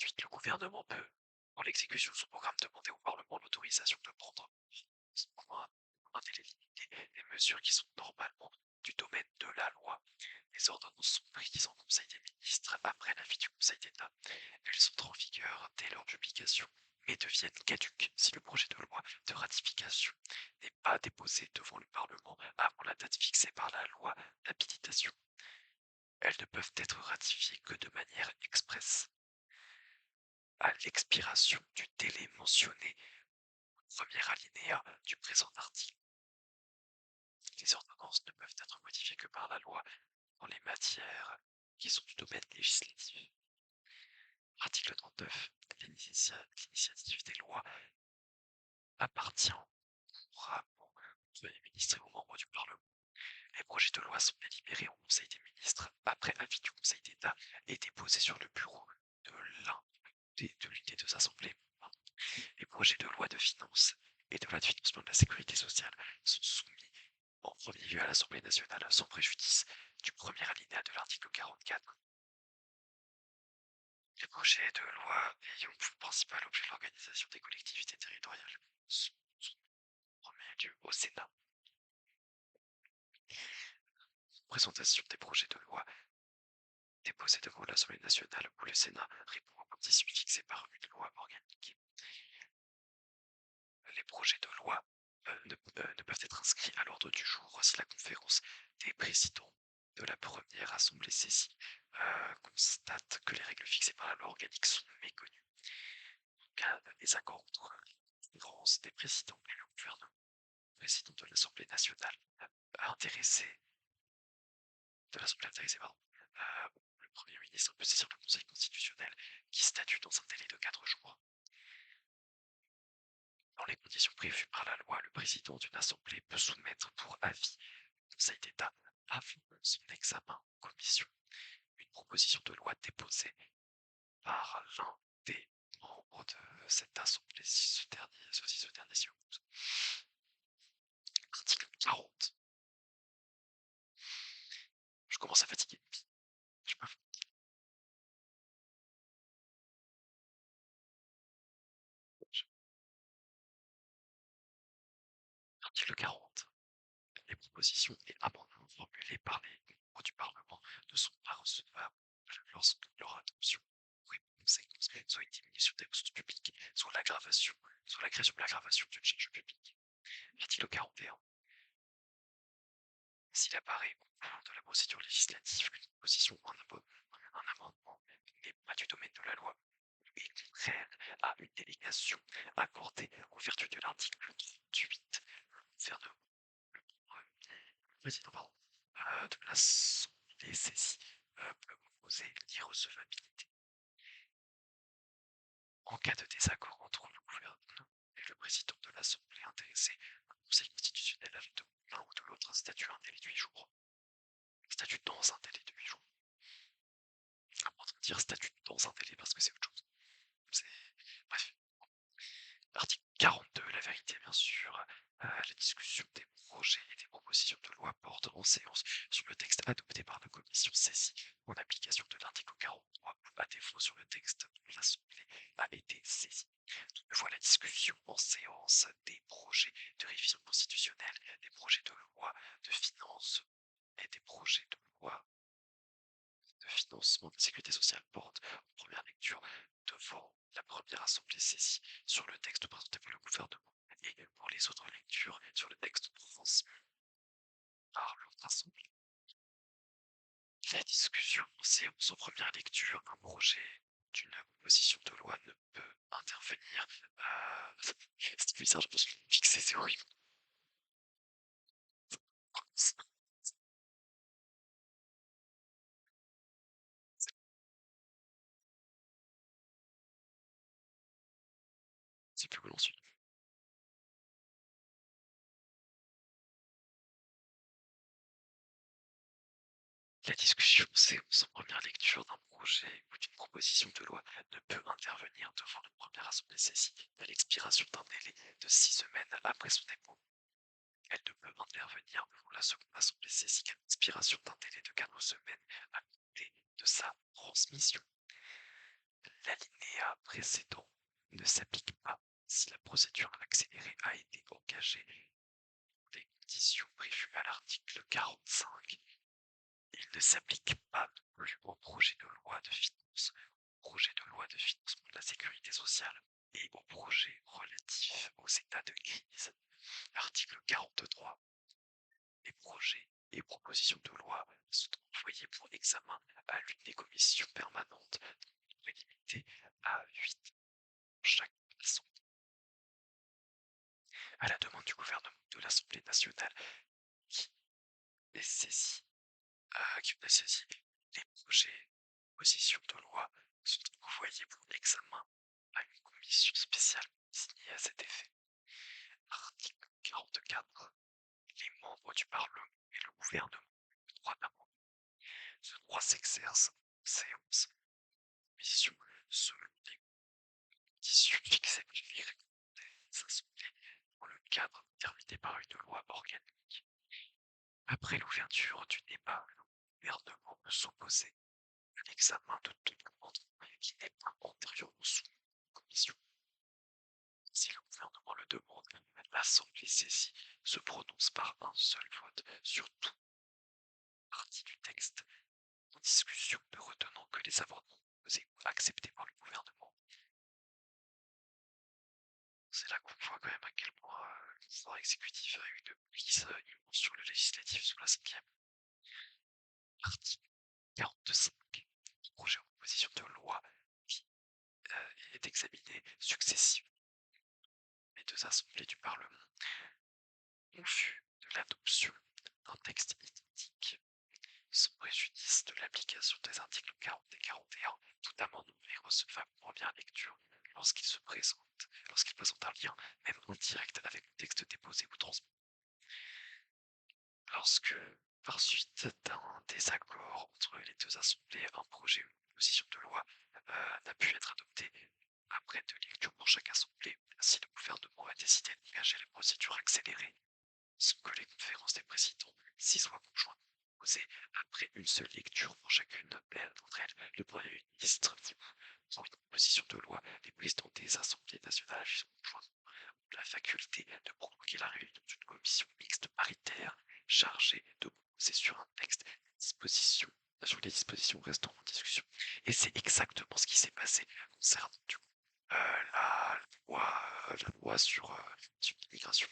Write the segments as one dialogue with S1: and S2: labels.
S1: Ensuite, le gouvernement peut, pour l'exécution de son programme, demander au Parlement l'autorisation de prendre pour un délai limité des mesures qui sont normalement du domaine de la loi. Les ordonnances sont prises en Conseil des ministres après l'avis du Conseil d'État. Elles sont en vigueur dès leur publication, mais deviennent caduques si le projet de loi de ratification n'est pas déposé devant le Parlement avant la date fixée par la loi d'habilitation. Elles ne peuvent être ratifiées que de manière expresse. À l'expiration du délai mentionné au premier alinéa du présent article, les ordonnances ne peuvent être modifiées que par la loi dans les matières qui sont du domaine législatif. Article 39. L'initiative des lois appartient au Premier ministre et aux membres du Parlement. Les projets de loi sont délibérés au Conseil des ministres après avis du Conseil d'État et déposés sur le bureau de l'une des deux assemblées. Les projets de loi de finances et de loi de financement de la sécurité sociale sont soumis en premier lieu à l'Assemblée nationale sans préjudice du premier alinéa de l'article 44. Les projets de loi ayant pour principal objet l'organisation des collectivités territoriales sont en premier lieu au Sénat. Présentation des projets de loi déposés devant l'Assemblée nationale où le Sénat répond aux conditions fixées par une loi organique. Les projets de loi ne peuvent être inscrits à l'ordre du jour si la conférence des présidents de la première assemblée saisie constate que les règles fixées par la loi organique sont méconnues. En cas de désaccord entre la conférence des présidents et le gouvernement, le président de l'Assemblée nationale intéressé, le Premier ministre peut saisir le Conseil constitutionnel qui statue dans un délai de 4 jours. Dans les conditions prévues par la loi, le président d'une assemblée peut soumettre pour avis au Conseil d'État avant son examen en commission une proposition de loi déposée par l'un des membres de cette assemblée si ce dernier s'y oppose. Article 40. Je commence à fatiguer. Je me... Article 40. Les propositions et amendements formulés par les membres du Parlement ne sont pas recevables lorsque leur adoption aurait pour conséquence soit une diminution des ressources publiques, soit la création ou l'aggravation d'une charge publique. Article 41. S'il apparaît au cours de la procédure législative qu'une proposition ou un amendement n'est pas du domaine de la loi et contraire à une délégation accordée en vertu de l'article 38, le président de l'Assemblée saisie peut opposer l'irrecevabilité. En cas de désaccord entre le gouvernement et le président de l'Assemblée intéressé, le Conseil constitutionnel adopte l'un ou de l'autre un statut un délai de 8 jours. Statut dans un délai de 8 jours. C'est important de dire statut dans un délai parce que c'est autre chose. Bref. Article 42, la vérité bien sûr. La discussion des projets et des propositions de loi porte en séance sur le texte adopté par la commission saisie en application de l'article 43 ou à défaut sur le texte dont l'Assemblée a été saisie. Toutefois, la discussion en séance des projets de révision constitutionnelle, des projets de loi de finances et des projets de loi de financement de la sécurité sociale porte en première lecture devant la première assemblée saisie sur le texte présenté par le gouvernement et pour les autres lectures sur le texte transmis par l'autre assemblée. La discussion en séance en première lecture d'un projet d'une proposition de loi ne peut intervenir. C'est bizarre, je me suis fixé, c'est horrible. C'est plus cool ensuite. La discussion en séance en première lecture d'un projet ou d'une proposition de loi ne peut intervenir devant la première assemblée saisie à l'expiration d'un délai de 6 semaines après son dépôt. Elle ne peut intervenir devant la seconde assemblée saisie qu'à l'expiration d'un délai de 4 semaines à compter de sa transmission. L'alinéa précédent ne s'applique pas si la procédure accélérée a été engagée dans les conditions prévues à l'article 45. Il ne s'applique pas non plus au projet de loi de finances, au projet de loi de financement de la sécurité sociale et au projet relatif aux états de crise. Article 43. Les projets et propositions de loi sont envoyés pour examen à l'une des commissions permanentes, limitée à 8 chaque assemblée. À la demande du gouvernement de l'Assemblée nationale qui est saisie, les projets et propositions de loi sont envoyés pour examen à une commission spéciale désignée à cet effet. Article 44. Les membres du Parlement et le gouvernement ont le droit d'amendement. Ce droit s'exerce en séance de commission selon les conditions fixées par les règlements des assemblées dans le cadre déterminé par une loi organique. Après l'ouverture du débat, le gouvernement peut s'opposer à l'examen de tout amendement qui n'est pas antérieurement soumis aux commissions. Si le gouvernement le demande, l'Assemblée saisie se prononce par un seul vote sur toute partie du texte, en discussion ne retenant que les amendements proposés ou acceptés par le gouvernement. C'est là qu'on voit quand même à quel point le pouvoir exécutif a eu une prise immense sur le législatif sous la 5e. Article 45. Le projet en proposition de loi qui est examiné successivement les deux assemblées du Parlement ont vu de l'adoption d'un texte identique sans préjudice de l'application des articles 40 et 41, tout amendement est recevable en première lecture lorsqu'il présente un lien, même indirect, avec le texte déposé ou transmis. Lorsque, par suite d'un désaccord entre les deux assemblées, un projet ou une proposition de loi n'a pu être adopté après 2 lectures pour chaque assemblée, si le gouvernement a décidé d'engager la procédure accélérée, sans que les conférences des présidents s'y soient conjointement opposées après une seule lecture pour chacune d'entre elles, le Premier ministre pour une proposition de loi, les présidents des assemblées nationales sont conjointement la faculté de proroger la réunion d'une commission mixte paritaire chargée de proposer sur un texte sur les dispositions restant en discussion. Et c'est exactement ce qui s'est passé concernant du coup, la loi sur l'immigration,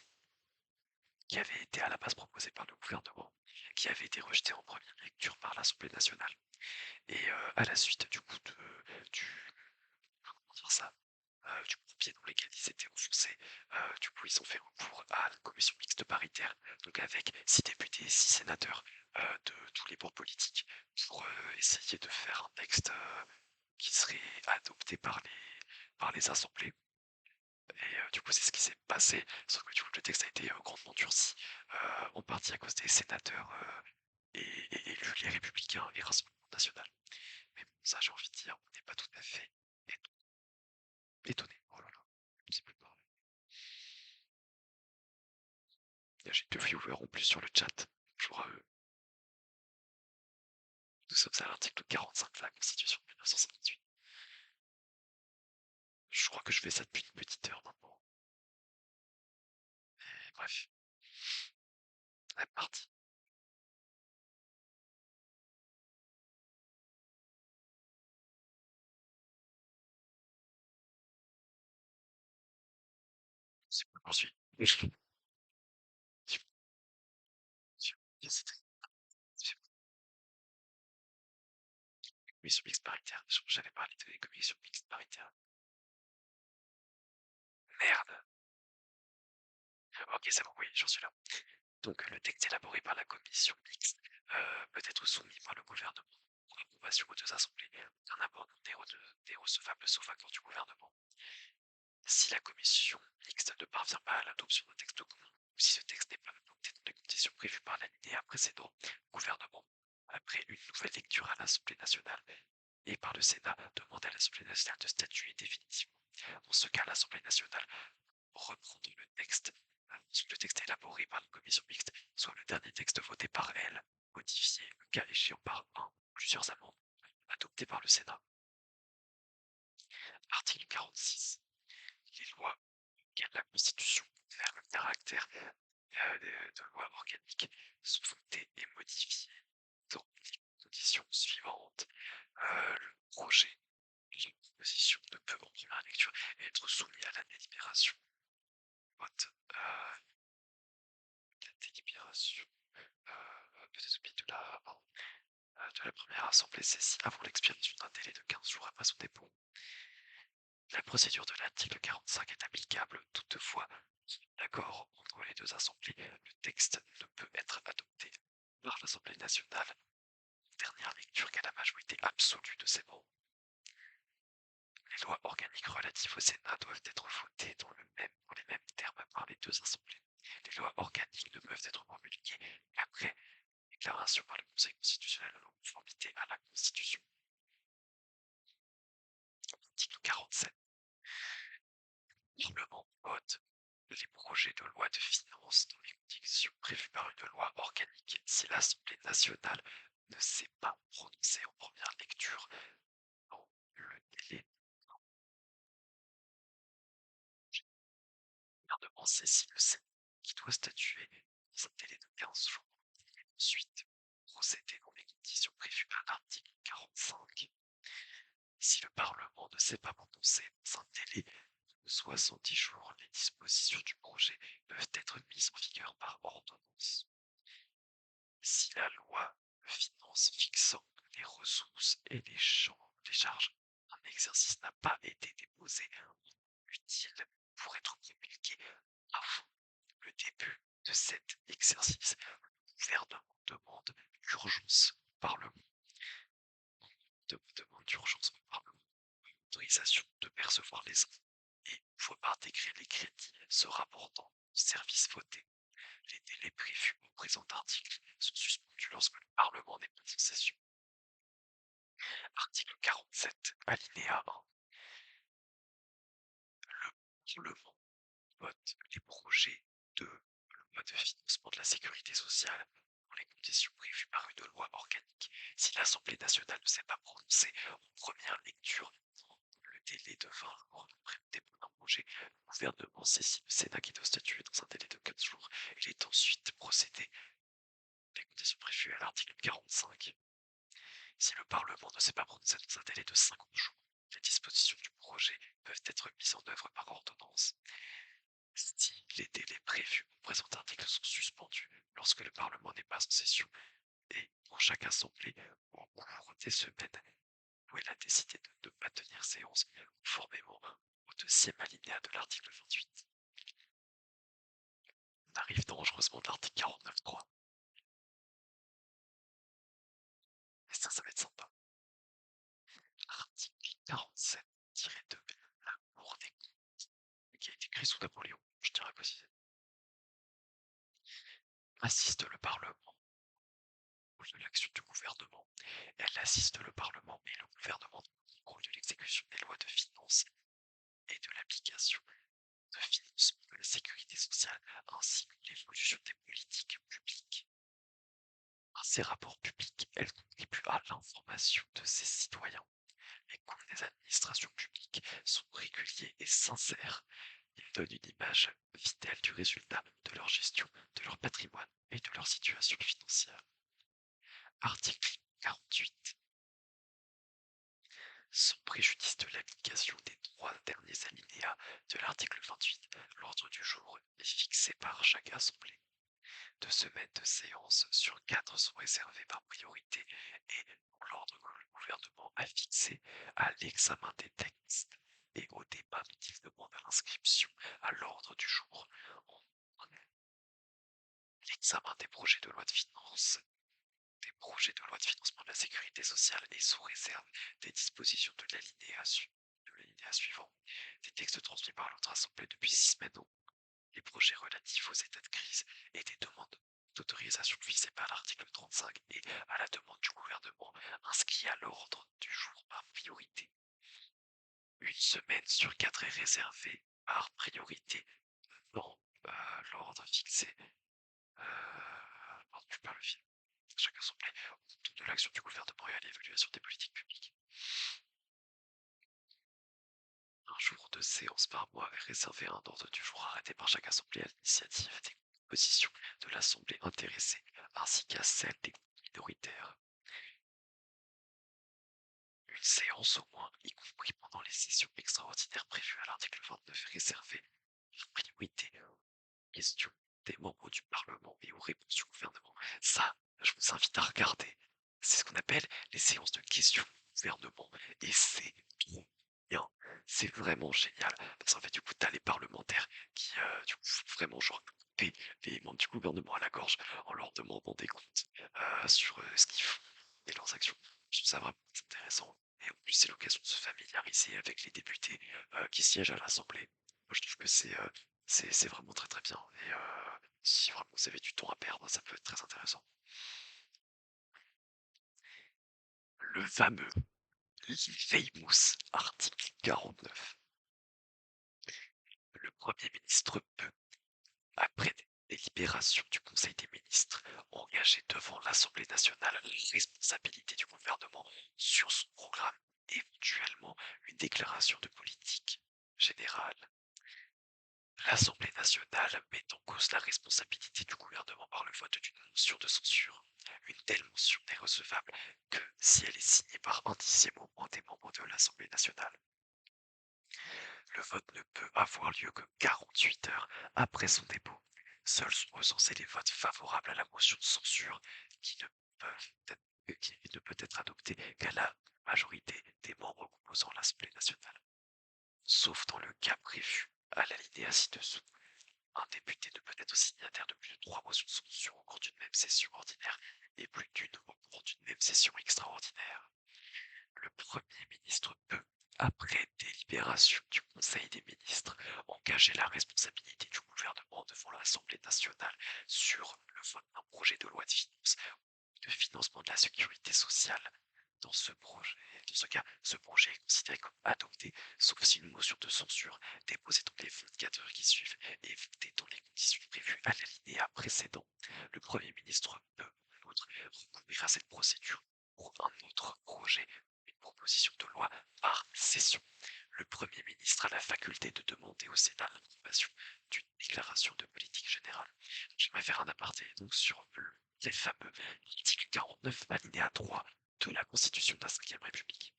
S1: qui avait été à la base proposée par le gouvernement, qui avait été rejetée en première lecture par l'Assemblée nationale. Et à la suite du coup du comment dire ça, du pied dans lequel ils étaient enfoncés. Du coup, ils ont fait recours à la commission mixte paritaire, donc avec 6 députés et 6 sénateurs de tous les bords politiques, pour essayer de faire un texte qui serait adopté par les assemblées. Et du coup, c'est ce qui s'est passé, sauf que du coup, le texte a été grandement durci, en partie à cause des sénateurs et élus les Républicains et Rassemblement National. Mais bon, ça, j'ai envie de dire, on n'est pas tout à fait étonné. Oh là là, je ne sais plus parler. J'ai 2 viewers en plus sur le chat. Bonjour à eux. Nous sommes à l'article 45 de la Constitution de 1958. Je crois que je fais ça depuis une petite heure maintenant. Et bref, c'est parti. C'est bon, poursuit. Commission mixte paritaire. J'avais parlé de commission mixte paritaire. Merde. Ok, c'est bon, oui, j'en suis là. Donc, le texte élaboré par la commission mixte peut être soumis par le gouvernement pour approbation aux deux assemblées d'un amendement dérecevable sauf accord du gouvernement. Si la commission mixte ne parvient pas à l'adoption d'un texte commun, ou si ce texte n'est pas adopté dans les conditions prévues par l'alinéa précédent, le gouvernement, après une nouvelle lecture à l'Assemblée nationale et par le Sénat, demande à l'Assemblée nationale de statuer définitivement. Dans ce cas, l'Assemblée nationale reprendre le texte élaboré par la commission mixte, soit le dernier texte voté par elle, modifié le cas échéant par un ou plusieurs amendements adoptés par le Sénat. Constitution confère le caractère de loi organique sont votées et modifiées dans les conditions suivantes. Le projet de proposition ne peut en première lecture être soumis à la délibération. Vote. La délibération peut-être de la première assemblée saisie avant l'expiration d'un délai de 15 jours après son dépôt. La procédure de l'article 45 est applicable, toutefois, d'accord entre les deux assemblées, le texte ne peut être adopté par l'Assemblée nationale en dernière lecture qu'à la majorité absolue de ses membres. Les lois organiques relatives au Sénat doivent être votées dans les mêmes termes par les deux assemblées. Les lois organiques ne peuvent être promulguées qu'après déclaration par le Conseil constitutionnel de conformité à la Constitution. Article 47. Le Parlement vote les projets de loi de finances dans les conditions prévues par une loi organique si l'Assemblée nationale ne s'est pas prononcée en première lecture dans le délai. Le gouvernement saisit le Sénat qui doit statuer dans un délai de 15 jours. Ensuite, procéder dans les conditions prévues à l'article 45. Si le Parlement ne s'est pas prononcé dans un délai de 70 jours, les dispositions du projet peuvent être mises en vigueur par ordonnance. Si la loi de finances fixant les ressources et les charges d'un exercice n'a pas été déposée utile pour être promulguée avant le début de cet exercice, le gouvernement demande d'urgence au Parlement. Demande d'urgence au Parlement autorisation de percevoir les impôts et ouvre par décret les crédits se rapportant aux services votés. Les délais prévus au présent article sont suspendus lorsque le Parlement n'est pas en session. Article 47, alinéa 1. Le Parlement vote les projets de loi de financement de la sécurité sociale dans les conditions prévues par une loi organique. Si l'Assemblée nationale ne s'est pas prononcée en première lecture dans le délai de 20 jours après le dépôt d'un projet, le gouvernement saisit le Sénat qui doit statuer dans un délai de 15 jours. Il est ensuite procédé les conditions prévues à l'article 45. Si le Parlement ne s'est pas prononcé dans un délai de 50 jours, les dispositions du projet peuvent être mises en œuvre par ordonnance. Si les délais prévus au présent article sont suspendus lorsque le Parlement n'est pas en session et pour chaque assemblée au cours des semaines où elle a décidé de ne pas tenir séance conformément au deuxième alinéa de l'article 28. On arrive dangereusement de l'article 49.3. Et ça va être sympa. Article 47-2. La Cour des comptes, qui a été créée sous Napoléon, je tiens à préciser. Assiste le Parlement de l'action du gouvernement. Elle assiste le Parlement et le gouvernement dans le contrôle de l'exécution des lois de finances et de l'application de financement de la sécurité sociale ainsi que l'évolution des politiques publiques. Par ses rapports publics, elle contribue à l'information de ses citoyens. Les comptes des administrations publiques sont réguliers et sincères. Ils donnent une image fidèle du résultat de leur gestion, de leur patrimoine et de leur situation financière. Article 48. Sans préjudice de l'application des 3 derniers alinéas de l'article 28, l'ordre du jour est fixé par chaque assemblée. 2 semaines de séance sur 4 sont réservées par priorité et pour l'ordre que le gouvernement a fixé à l'examen des textes et au débat dont il demande l'inscription à l'ordre du jour. L'examen des projets de loi de finances, des projets de loi de financement de la sécurité sociale et sous réserve des dispositions de l'alinéa suivant, des textes transmis par l'autre assemblée depuis 6 semaines, les projets relatifs aux états de crise et des demandes d'autorisation visées par l'article 35 et à la demande du gouvernement inscrits à l'ordre du jour par priorité. 1 semaine sur 4 est réservée par priorité dans l'ordre fixé. Pardon, je perds le fil. Chaque assemblée au compte de l'action du gouvernement et à l'évaluation des politiques publiques. Un jour de séance par mois est réservé à un ordre du jour arrêté par chaque assemblée à l'initiative des compositions de l'assemblée intéressée, ainsi qu'à celle des groupes minoritaires. Une séance au moins, y compris pendant les sessions extraordinaires prévues à l'article 29, est réservée en priorité aux questions des membres du Parlement et aux réponses du gouvernement. Ça, je vous invite à regarder. C'est ce qu'on appelle les séances de questions au gouvernement. Et c'est trop bien. C'est vraiment génial. Parce qu'en fait, du coup, t'as les parlementaires qui, du coup, font vraiment genre couper les membres du gouvernement à la gorge en leur demandant des comptes sur ce qu'ils font et leurs actions. Je trouve ça vraiment intéressant. Et en plus, c'est l'occasion de se familiariser avec les députés qui siègent à l'Assemblée. Moi, je trouve que c'est vraiment très très bien. Et si vraiment vous avez du temps à perdre, ça peut être très intéressant. Le fameux famous article 49. Le Premier ministre peut, après délibération du Conseil des ministres, engager devant l'Assemblée nationale la responsabilité du gouvernement sur son programme, éventuellement une déclaration de politique générale. L'Assemblée nationale met en cause la responsabilité du gouvernement par le vote d'une motion de censure. Une telle motion n'est recevable que si elle est signée par un dixième au moins des membres de l'Assemblée nationale. Le vote ne peut avoir lieu que 48 heures après son dépôt. Seuls sont recensés les votes favorables à la motion de censure qui ne, qui ne peut être adoptée qu'à la majorité des membres composant l'Assemblée nationale. Sauf dans le cas prévu à l'alinéa ci-dessous. Un député ne peut être signataire de plus de 3 motions de censure au cours d'une même session ordinaire et plus d'une au cours d'une même session extraordinaire. Le Premier ministre peut, après délibération du Conseil des ministres, engager la responsabilité du gouvernement devant l'Assemblée nationale sur le vote d'un projet de loi de finances ou de financement de la sécurité sociale. Dans ce cas, ce projet est considéré comme adopté, sauf si une motion de censure déposée dans les 24 heures qui suivent est votée dans les conditions prévues à l'alinéa précédent. Le Premier ministre peut, en outre, recourir à cette procédure pour un autre projet, une proposition de loi par session. Le Premier ministre a la faculté de demander au Sénat l'approbation d'une déclaration de politique générale. J'aimerais faire un aparté donc sur les fameux article 49 alinéa 3 de la Constitution de la 5ème République.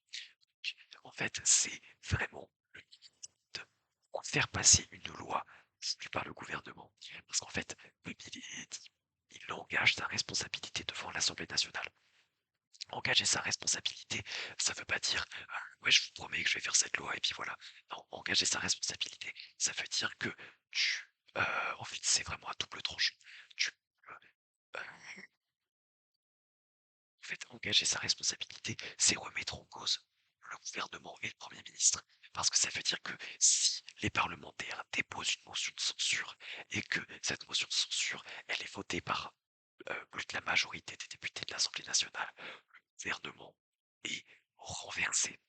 S1: En fait, c'est vraiment le de faire passer une loi voulue par le gouvernement. Parce qu'en fait, comme il est dit, il engage sa responsabilité devant l'Assemblée nationale. Engager sa responsabilité, ça veut pas dire ouais, je vous promets que je vais faire cette loi et puis voilà. Non, engager sa responsabilité, ça veut dire que tu, en fait, c'est vraiment à double tranchant. Tu, euh, En fait, engager sa responsabilité, c'est remettre en cause le gouvernement et le Premier ministre. Parce que ça veut dire que si les parlementaires déposent une motion de censure et que cette motion de censure, elle est votée par plus de la majorité des députés de l'Assemblée nationale, le gouvernement est renversé.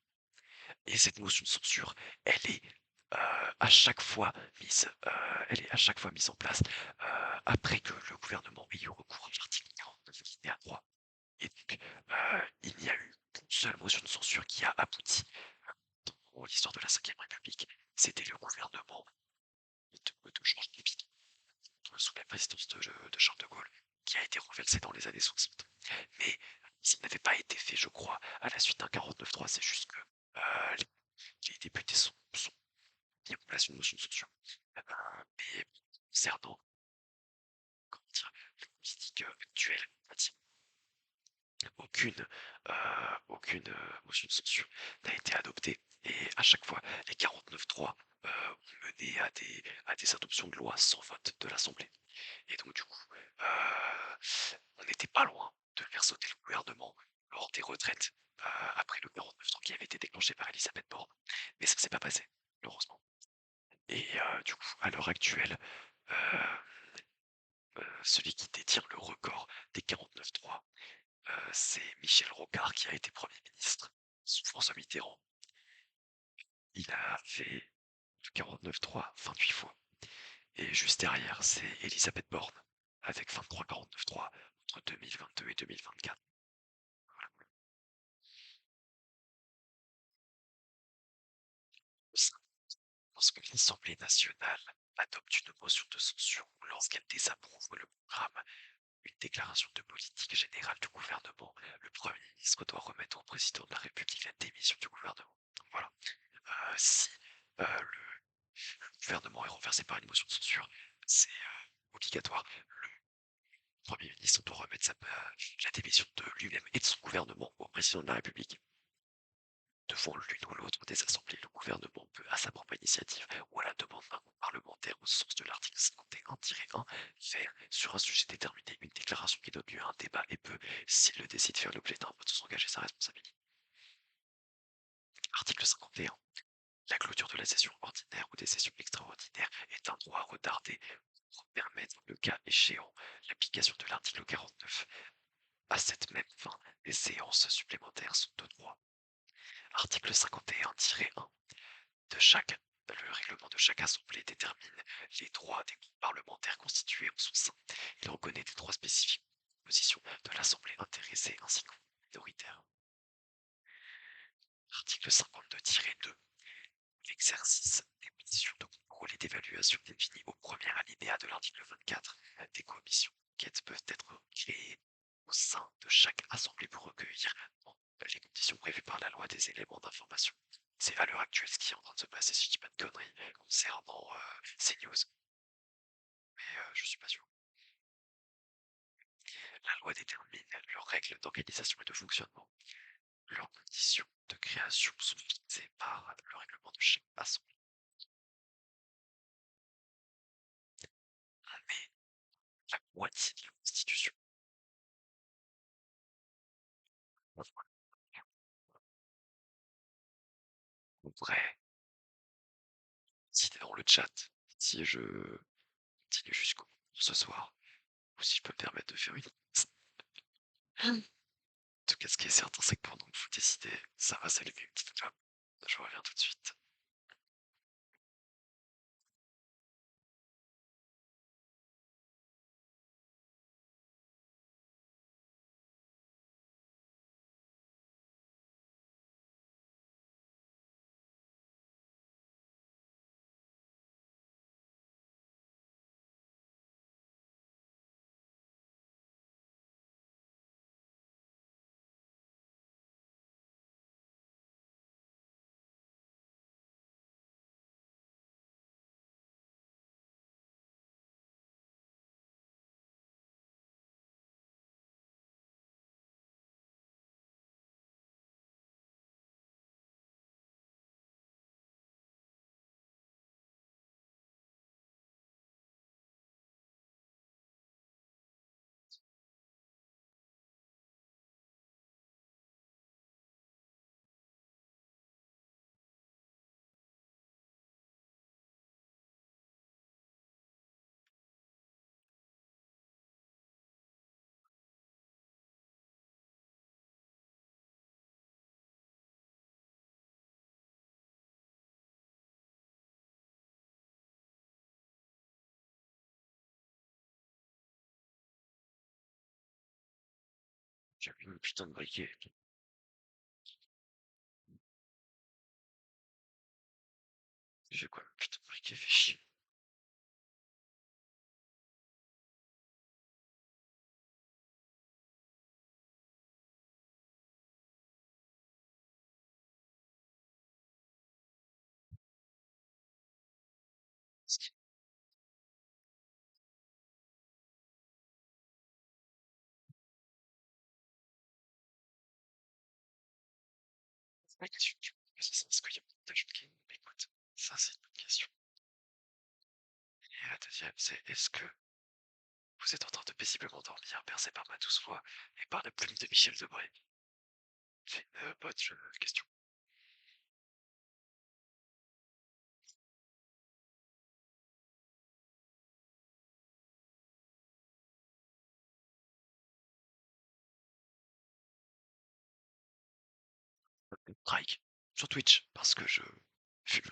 S1: Et cette motion de censure, elle est à chaque fois elle est à chaque fois mise en place après que le gouvernement ait eu recours à l'article 49 alinéa 3. Et donc, il n'y a eu qu'une seule motion de censure qui a abouti dans l'histoire de la 5ème République. C'était le gouvernement de Georges Pompidou, sous la présidence de Charles de Gaulle, qui a été renversé dans les années 60. Mais ça n'avait pas été fait, je crois, à la suite d'un 49-3. C'est juste que les députés sont mis en place une motion de censure. Mais concernant comment dire, la politique actuelle, aucune motion de censure n'a été adoptée. Et à chaque fois, les 49-3 ont mené à des adoptions de lois sans vote de l'Assemblée. Et donc, du coup, on n'était pas loin de faire sauter le gouvernement lors des retraites après le 49-3 qui avait été déclenché par Elisabeth Borne. Mais ça ne s'est pas passé, heureusement. Et du coup, à l'heure actuelle, euh, celui qui détient le record des 49-3, c'est Michel Rocard qui a été Premier ministre sous François Mitterrand. Il a fait 49-3 28 fois. Et juste derrière, c'est Elisabeth Borne avec 23-49-3 entre 2022 et 2024. Voilà. Lorsque l'Assemblée nationale adopte une motion de censure ou lorsqu'elle désapprouve le programme, une déclaration de politique générale du gouvernement, le Premier ministre doit remettre au président de la République la démission du gouvernement. Donc voilà. Si le gouvernement est renversé par une motion de censure, c'est obligatoire. Le Premier ministre doit remettre la démission de lui-même et de son gouvernement au président de la République. Devant l'une ou l'autre des assemblées, le gouvernement peut, à sa propre initiative ou à la demande d'un groupe parlementaire au sens de l'article 51-1, faire, sur un sujet déterminé, une déclaration qui donne lieu à un débat et peut, s'il le décide, faire l'objet d'un vote sans engager sa responsabilité. Article 51. La clôture de la session ordinaire ou des sessions extraordinaires est un droit retardé pour permettre, le cas échéant, l'application de l'article 49. À cette même fin, les séances supplémentaires sont de droit. Article 51-1. Le règlement de chaque assemblée détermine les droits des groupes parlementaires constitués en son sein. Il reconnaît des droits spécifiques aux positions de l'assemblée intéressée ainsi qu'aux minoritaires. Article 52-2. L'exercice des missions de contrôle et d'évaluation définies au premier alinéa de l'article 24. Des commissions d'enquête peuvent être créées au sein de chaque assemblée pour recueillir, dans les conditions prévues par la loi, des éléments d'information. C'est à l'heure actuelle ce qui est en train de se passer, si je dis pas de conneries, concernant CNews. Mais je suis pas sûr. La loi détermine leurs règles d'organisation et de fonctionnement. Leurs conditions de création sont fixées par le règlement de chaque assemblée. Mais la moitié de la Constitution. En vrai, si t'es dans le chat, si je continue jusqu'au bout ce soir, ou si je peux me permettre de faire une liste. En tout cas, ce qui est certain, c'est que pendant que vous décidez, ça va s'allumer une petite clope. Je reviens tout de suite. J'ai vu une putain de briquet. J'ai quoi, le putain de briquet fait chier. C'est la question que je me pose, c'est est-ce qu'il y a beaucoup de gens qui m'écoutent? Ça, c'est une bonne question. Et la deuxième, c'est est-ce que vous êtes en train de paisiblement dormir, bercé par ma douce voix et par la plume de Michel Debré? C'est une bonne question. Strike sur Twitch parce que je fume.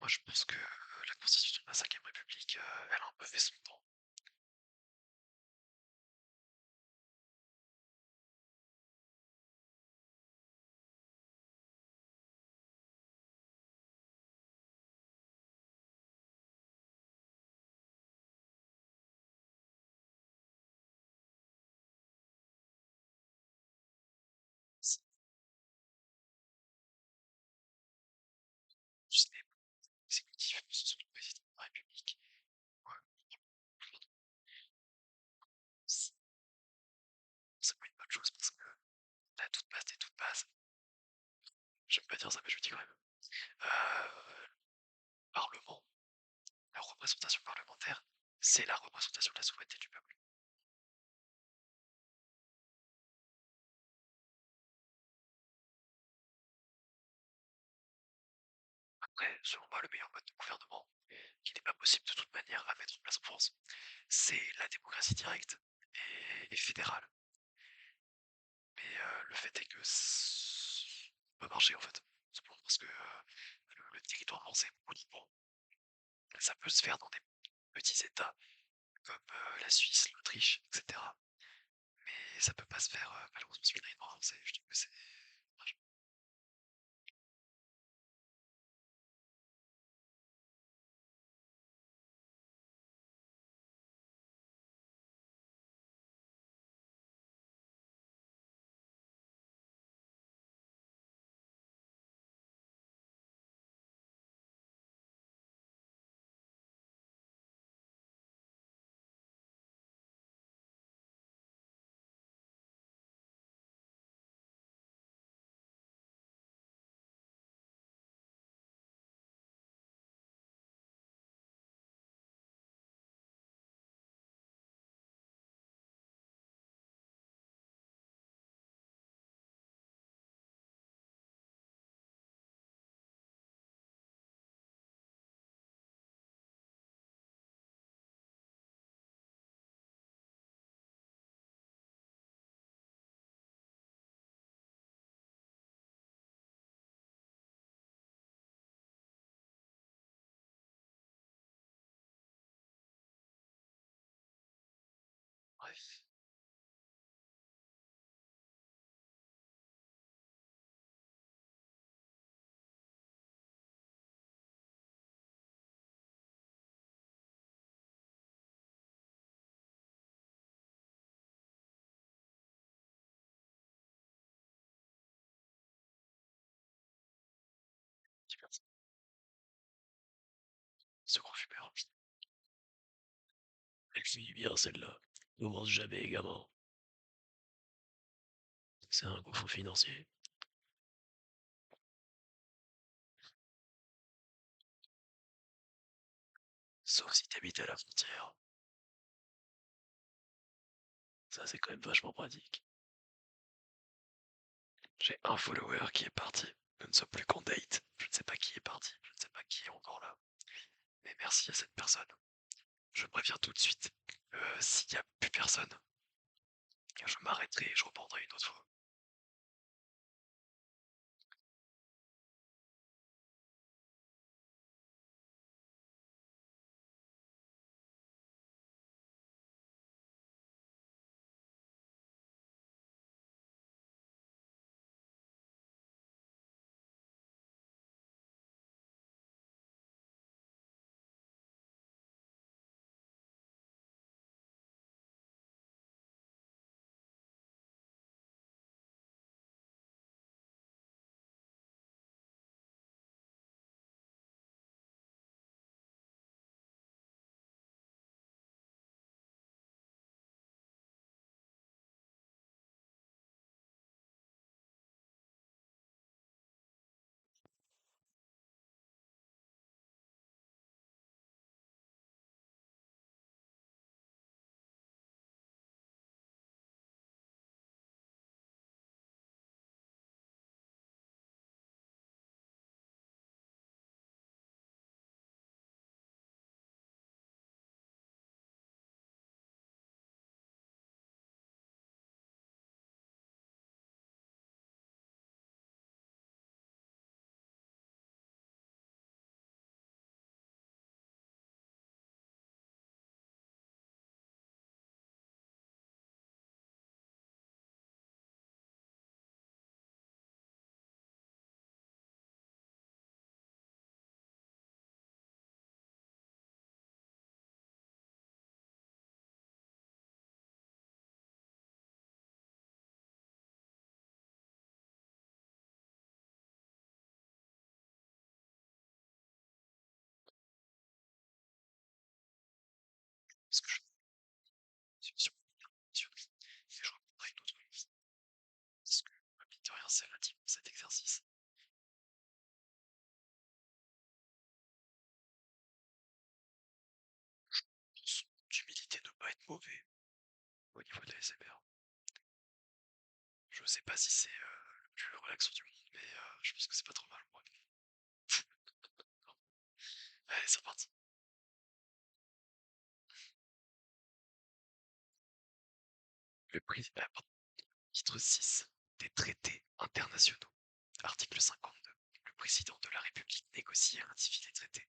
S1: je pense que la constitution de la Cinquième République, elle a un peu fait son temps. C'est juste des exécutifs, ce sont le président de la République. Ouais, c'est pas une bonne chose parce que la toute base des toutes bases, j'aime pas dire ça, mais je le dis quand même. Parlement, la représentation parlementaire, c'est la représentation de la souveraineté du peuple. Après, selon moi, le meilleur mode de gouvernement, qui n'est pas possible de toute manière à mettre en place en France, c'est la démocratie directe et fédérale. Mais le fait est que ça peut marcher en fait. Simplement parce que le territoire français est beaucoup libre. Ça peut se faire dans des petits États comme la Suisse, l'Autriche, etc. Mais ça peut pas se faire malheureusement sur le territoire français. Je trouve que c'est dommage. Bref, super. Second fumeur. Elle finit bien celle-là. Commence jamais, gamin. C'est un gouffre financier. Sauf si t'habites à la frontière. Ça, c'est quand même vachement pratique. J'ai un follower qui est parti. Nous ne sommes plus qu'en date. Je ne sais pas qui est parti. Je ne sais pas qui est encore là. Mais merci à cette personne. Je préviens tout de suite. S'il n'y a plus personne, je m'arrêterai et je reprendrai une autre fois. Parce que je suis sur et je reprendrai une autre vie. Parce que, mine de rien, c'est relativement cet exercice. Son d'humilité de pas être mauvais au niveau de la SMR. Je sais pas si c'est le plus relaxant du monde, mais je pense que c'est pas trop mal. Ouais. Allez, c'est parti. Le prix, titre 6 des traités internationaux. Article 52. Le président de la République négocie et ratifie les traités.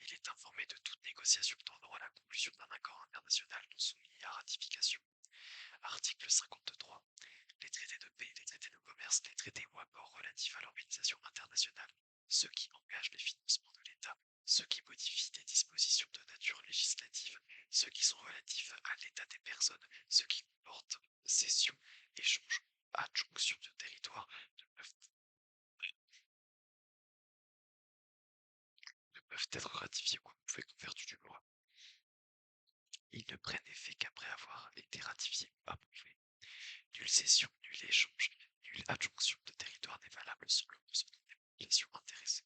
S1: Il est informé de toute négociation tendant à la conclusion d'un accord international non soumis à ratification. Article 53. Les traités de paix, les traités de commerce, les traités ou accords relatifs à l'organisation internationale, ceux qui engagent les financements de l'État, ceux qui modifient des dispositions de nature législative, ceux qui sont relatifs à l'état des personnes, ceux qui comportent cession, échange, adjonction de territoire, ne peuvent être ratifiés ou approuvés comme vertu du droit. Ils ne prennent effet qu'après avoir été ratifiés ou approuvés. Nulle cession, nul échange, nulle adjonction de territoire n'est valable sans le consentement des populations intéressées.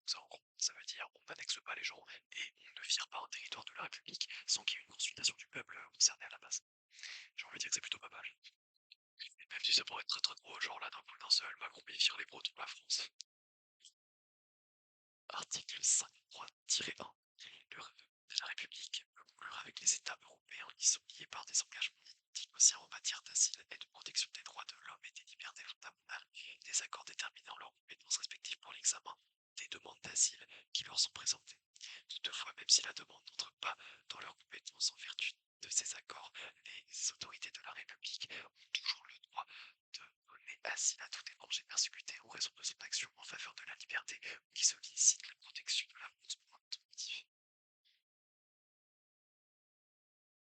S1: Ça, en gros, ça veut dire on n'annexe pas les gens et on ne vire pas un territoire de la République sans qu'il y ait une consultation du peuple concerné à la base. J'ai envie de dire que c'est plutôt pas mal. Et même si ça pourrait être très très drôle, genre là d'un coup d'un seul, Macron vire les Bretons de la France. Article 53-1. La République peut conclure avec les États européens qui sont liés par des engagements négociés en matière d'asile et de protection des droits de l'homme et des libertés fondamentales, des accords déterminant leurs compétences respectives pour l'examen des demandes d'asile qui leur sont présentées. Toutefois, même si la demande n'entre pas dans leurs compétences en vertu de ces accords, les autorités de la République ont toujours le droit de donner asile à tout étranger persécuté en raison de son action en faveur de la liberté ou qui sollicite la protection de la France pour un motif.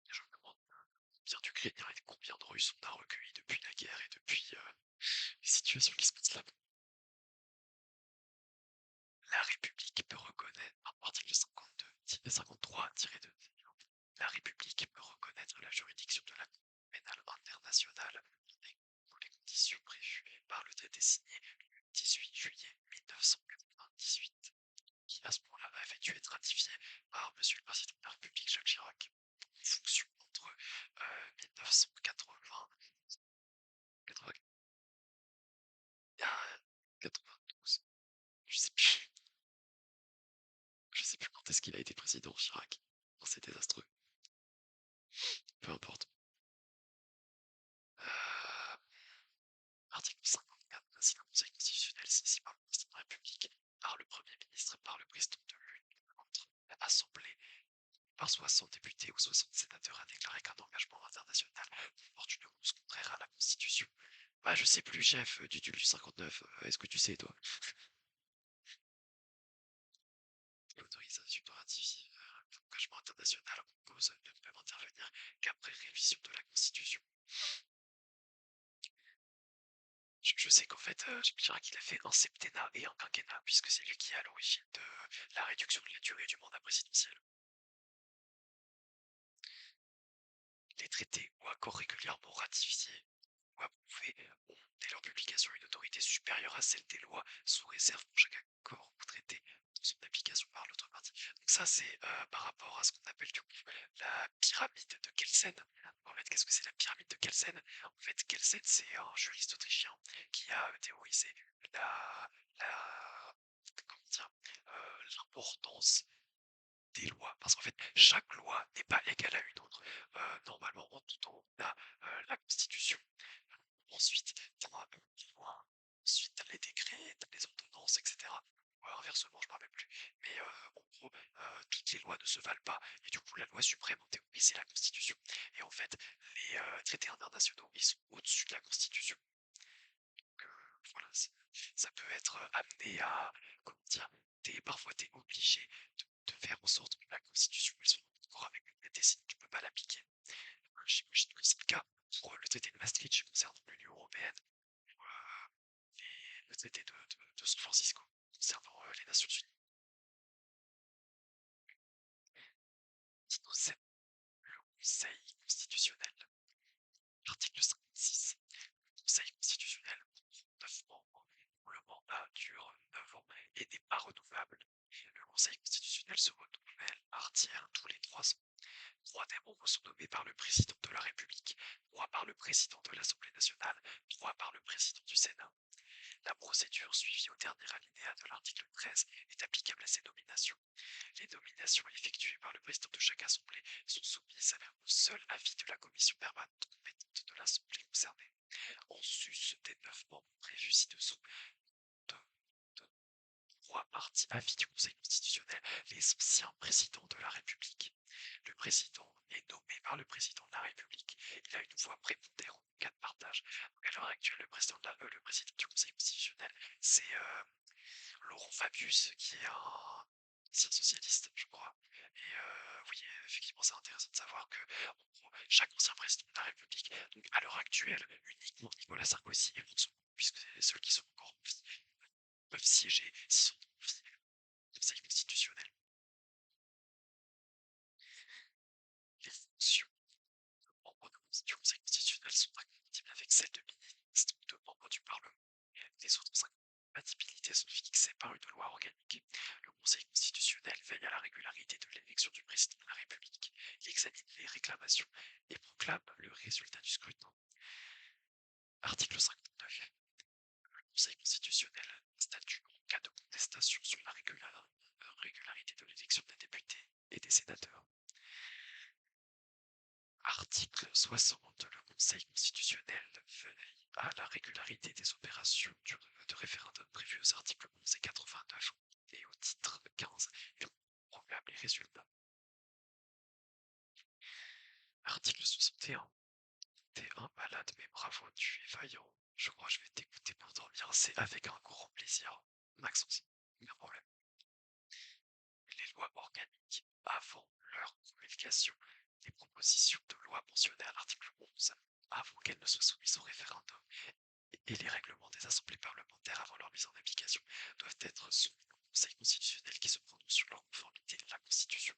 S1: Je me demande combien d'Ukrainiens et combien de Russes on a recueillis depuis la guerre et depuis les situations qui se passent là. La République peut reconnaître, article 52, 53-2, la République peut reconnaître la juridiction de la Cour pénale internationale dans les conditions prévues par le traité signé le 18 juillet 1998, qui à ce moment-là avait dû être ratifié par Monsieur le Président de la République Jacques Chirac, en fonction entre 1980, 92, je sais plus, je sais plus quand est-ce qu'il a été président Chirac. C'est désastreux. Peu importe. Euh, Article 54. Ainsi, le Conseil constitutionnel saisi par le président de la République, par le Premier ministre, par le président de l'une ou l'autre assemblée, par 60 députés ou 60 sénateurs, a déclaré qu'un engagement international comporte une cause contraire à la Constitution. Bah, je sais plus, chef, du 59. Est-ce que tu sais, toi? L'autorisation de ratifier l'engagement international en cause ne peut intervenir qu'après révision de la Constitution. Je sais qu'en fait, Jacques Chirac, il a fait un septennat et un quinquennat, puisque c'est lui qui est à l'origine de la réduction de la durée du mandat présidentiel. Les traités ou accords régulièrement ratifiés ou approuvés ont, dès leur publication, une autorité supérieure à celle des lois, sous réserve pour chaque accord ou traité dans son application par l'autre partie. Donc ça, c'est par rapport à ce qu'on appelle du coup la pyramide de Kelsen. En fait, qu'est-ce que c'est la pyramide de Kelsen? En fait, Kelsen, c'est un juriste autrichien qui a théorisé la comment dire, l'importance des lois. Parce qu'en fait, chaque loi n'est pas égale à une autre. Normalement, en tout temps, on a la Constitution. Ensuite, tu as les lois. Ensuite, tu as les décrets, tu as les ordonnances, etc. Ou inversement, je ne me rappelle plus. Mais en gros, toutes les lois ne se valent pas. Et du coup, la loi suprême, en théorie, c'est la Constitution. Et en fait, les traités internationaux, ils sont au-dessus de la Constitution. Donc, voilà, ça peut être amené à, comment dire, parfois tu es obligé de faire en sorte que la Constitution elle soit en accord avec le traité, sinon tu ne peux pas l'appliquer. J'imagine que c'est le cas pour le traité de Maastricht concernant l'Union européenne, ou le traité de San Francisco concernant les Nations Unies. Conseil constitutionnel. Article 56. Le Conseil constitutionnel comprend 9 membres dont le mandat dure 9 ans et n'est pas renouvelable. Le Conseil constitutionnel se renouvelle par tiers tous les 3 ans. 3 des membres sont nommés par le président de la République, 3 par le président de l'Assemblée nationale, 3 par le président du Sénat. La procédure suivie au dernier alinéa de l'article 13 est applicable à ces nominations. Les nominations effectuées par le président de chaque assemblée sont soumises au seul avis de la commission permanente compétente de l'assemblée concernée. En sus des 9 membres prévus ci-dessous, de 3 parties avis du Conseil constitutionnel, les anciens présidents de la République. Le président est nommé par le président de la République. Il a une voix prépondérante en cas de partage. Donc à l'heure actuelle, le président du Conseil constitutionnel, c'est Laurent Fabius, qui est un ancien socialiste, je crois. Et oui, effectivement, c'est intéressant de savoir que en gros, chaque ancien président de la République, donc à l'heure actuelle, uniquement Nicolas Sarkozy et François, puisque c'est les seuls qui sont encore en vie, peuvent siéger s'ils sont en vie au Conseil constitutionnel. Les fonctions membres du Conseil constitutionnel sont incompatibles avec celles de ministres ou de membres du Parlement. Les autres incompatibilités sont fixées par une loi organique. Le Conseil constitutionnel veille à la régularité de l'élection du président de la République. Il examine les réclamations et proclame le résultat du scrutin. Article 59. Le Conseil constitutionnel statue en cas de contestation sur la régularité de l'élection des députés et des sénateurs. Article 60. Le Conseil constitutionnel veille à la régularité des opérations de référendum prévues aux articles 11 et 89 et au titre 15 et proclame les résultats. Article 61. T'es un malade mais bravo, tu es vaillant. Je crois que je vais t'écouter pour dormir, c'est avec un grand plaisir. Maxence, aucun problème. Les lois organiques avant leur promulgation, les propositions de loi mentionnées à l'article 11 avant qu'elles ne soient soumises au référendum et les règlements des assemblées parlementaires avant leur mise en application doivent être soumis au Conseil constitutionnel qui se prononce sur leur conformité à la Constitution.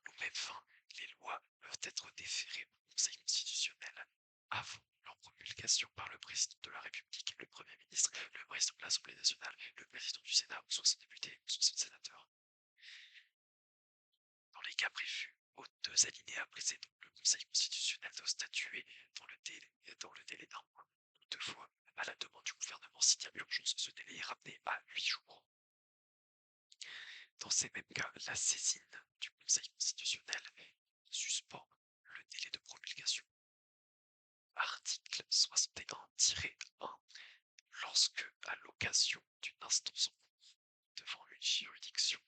S1: Aux mêmes fins, les lois peuvent être déférées au Conseil constitutionnel avant leur promulgation par le président de la République, le Premier ministre, le président de l'Assemblée nationale, le président du Sénat ou 60 députés ou 60 sénateurs. Dans les cas prévus aux 2 alinéas précédents, le Conseil constitutionnel doit statuer dans le délai d'un mois. Toutefois, à la demande du gouvernement, s'il y a urgence, ce délai est ramené à 8 jours. Dans ces mêmes cas, la saisine du Conseil constitutionnel suspend le délai de promulgation. Article 61-1. Lorsque, à l'occasion d'une instance en cours devant une juridiction,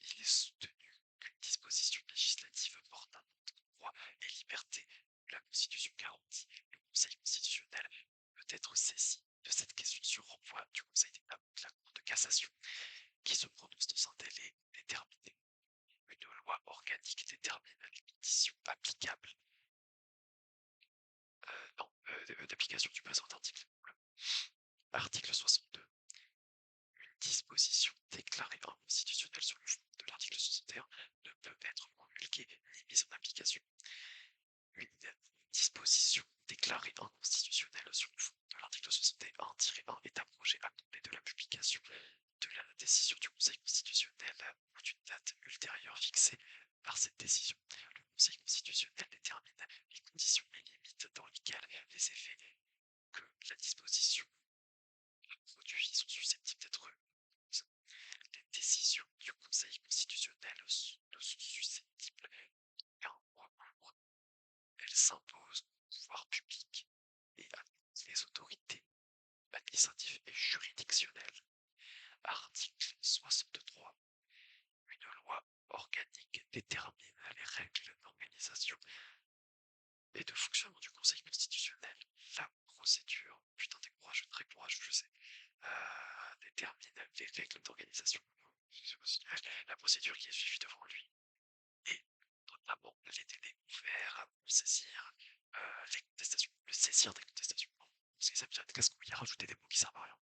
S1: il est soutenu qu'une disposition législative porte atteinte aux droits et libertés que la Constitution garantit, le Conseil constitutionnel peut être saisi de cette question sur renvoi du Conseil d'État ou de la Cour de cassation, qui se prononce dans un délai déterminé. Une loi organique détermine les conditions applicables d'application du présent article. Article 62. Une disposition déclarée inconstitutionnelle sur le fond de l'article 61 ne peut être promulguée ni mise en application. Une disposition déclarée inconstitutionnelle sur le fond de l'article 61-1 est abrogée à compter de la publication de la décision du Conseil constitutionnel ou d'une date ultérieure fixée par cette décision. Le Conseil constitutionnel détermine les conditions et limites dans lesquelles les effets que la disposition produit sont susceptibles d'être les décisions du Conseil constitutionnel ne sont susceptibles qu'un recours. Elles s'imposent au pouvoir public et à toutes les autorités administratives et juridictionnelles. Article 63. Une loi organique détermine les règles d'organisation et de fonctionnement du Conseil constitutionnel. La procédure, putain t'es courageux, très courageux, je sais, détermine les règles d'organisation. La procédure qui est suivie devant lui et notamment les délais ouverts pour saisir les contestations, le saisir des contestations. Parce que ça vient de casse-couille à rajouter des mots qui servent à rien.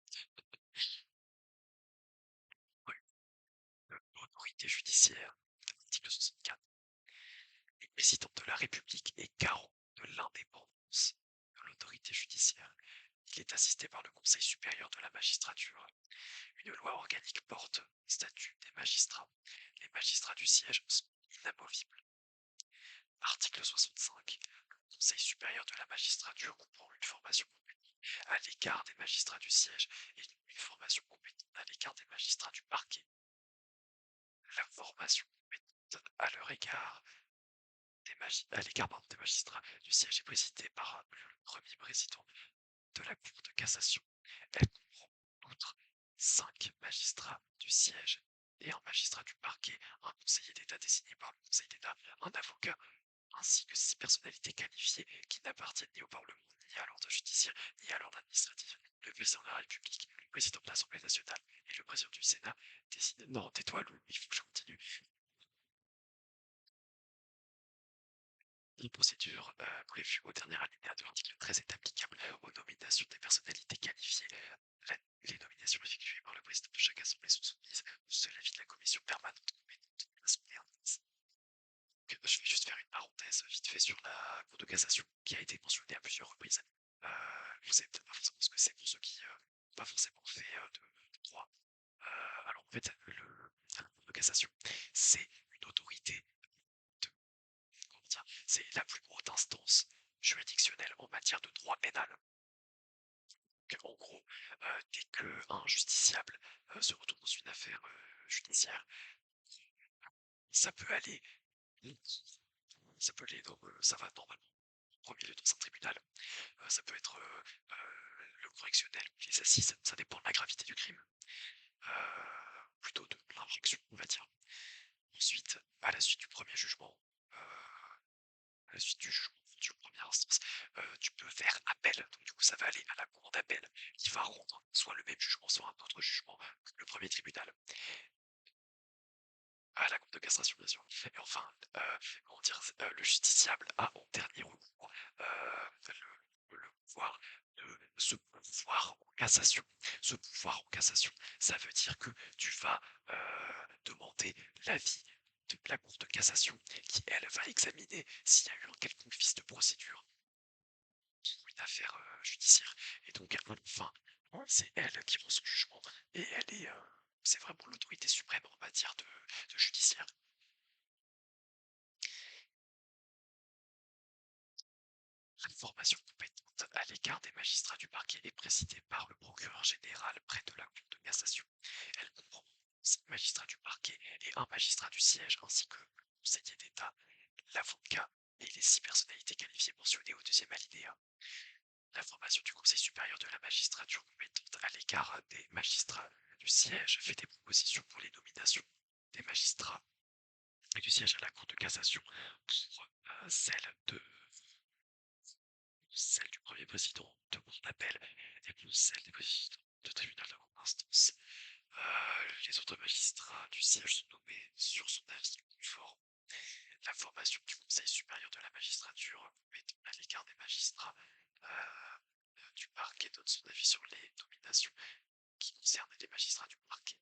S1: Oui. L'autorité judiciaire, article 64. Le président de la République est garant de l'indépendance de l'autorité judiciaire. Il est assisté par le Conseil supérieur de la magistrature. Une loi organique porte statut des magistrats. Les magistrats du siège sont inamovibles. Article 65. Le Conseil supérieur de la magistrature comprend une formation à l'égard des magistrats du siège et une formation compétente à l'égard des magistrats du parquet. La formation compétente à leur égard à l'égard des magistrats du siège est présidée par le premier président de la Cour de cassation. Elle comprend en outre 5 magistrats du siège et un magistrat du parquet, un conseiller d'État désigné par le Conseil d'État, un avocat, ainsi que 6 personnalités qualifiées qui n'appartiennent ni au Parlement, ni à l'ordre judiciaire, ni à l'ordre administratif. Le président de la République, le président de l'Assemblée nationale et le président du Sénat décident. Non, tais-toi, Lou, il faut que je continue. Les procédures prévues au dernier alinéa de l'article 13 est applicable aux nominations des personnalités qualifiées. Les nominations effectuées par le président de chaque assemblée sont soumises à l'avis de la commission permanente compétente de l'Assemblée. Je vais juste faire une parenthèse vite fait sur la Cour de cassation qui a été mentionnée à plusieurs reprises. Vous savez peut-être pas forcément ce que c'est pour ceux qui n'ont pas forcément fait de droit. Alors en fait, la Cour de cassation, c'est une autorité de, comment dire, c'est la plus haute instance juridictionnelle en matière de droit pénal. Donc, en gros, dès qu'un justiciable se retrouve dans une affaire judiciaire, ça peut aller, ça va normalement en premier lieu dans un tribunal. Ça peut être le correctionnel ou les assises, ça dépend de la gravité du crime, plutôt de l'infraction, on va dire. Ensuite, à la suite du premier jugement, à la suite du jugement de première instance, tu peux faire appel. Donc, du coup, ça va aller à la cour d'appel qui va rendre soit le même jugement, soit un autre jugement que le premier tribunal. À la cour de cassation, bien sûr. Et enfin, comment dire, le justiciable a en dernier recours le pouvoir de se pouvoir en cassation. Ce pouvoir en cassation, ça veut dire que tu vas demander l'avis de la Cour de cassation qui, elle, va examiner s'il y a eu un quelconque vice de procédure ou une affaire judiciaire. Et donc, enfin, c'est elle qui rend son jugement et elle est, c'est vraiment l'autorité suprême en matière de judiciaire. La formation compétente à l'égard des magistrats du parquet est présidée par le procureur général près de la Cour de cassation. Elle comprend 5 magistrats du parquet et un magistrat du siège, ainsi que le conseiller d'État, l'avocat et les 6 personnalités qualifiées mentionnées au deuxième alinéa. La formation du Conseil supérieur de la magistrature compétente à l'égard des magistrats du siège fait des propositions pour les nominations des magistrats du siège à la Cour de cassation pour celle du premier président de cour d'appel et pour celle des présidents de tribunal de grande instance. Les autres magistrats du siège sont nommés sur son avis conforme. La formation du Conseil supérieur de la magistrature compétent à l'égard des magistrats du parquet donne son avis sur les nominations qui concernent les magistrats du parquet.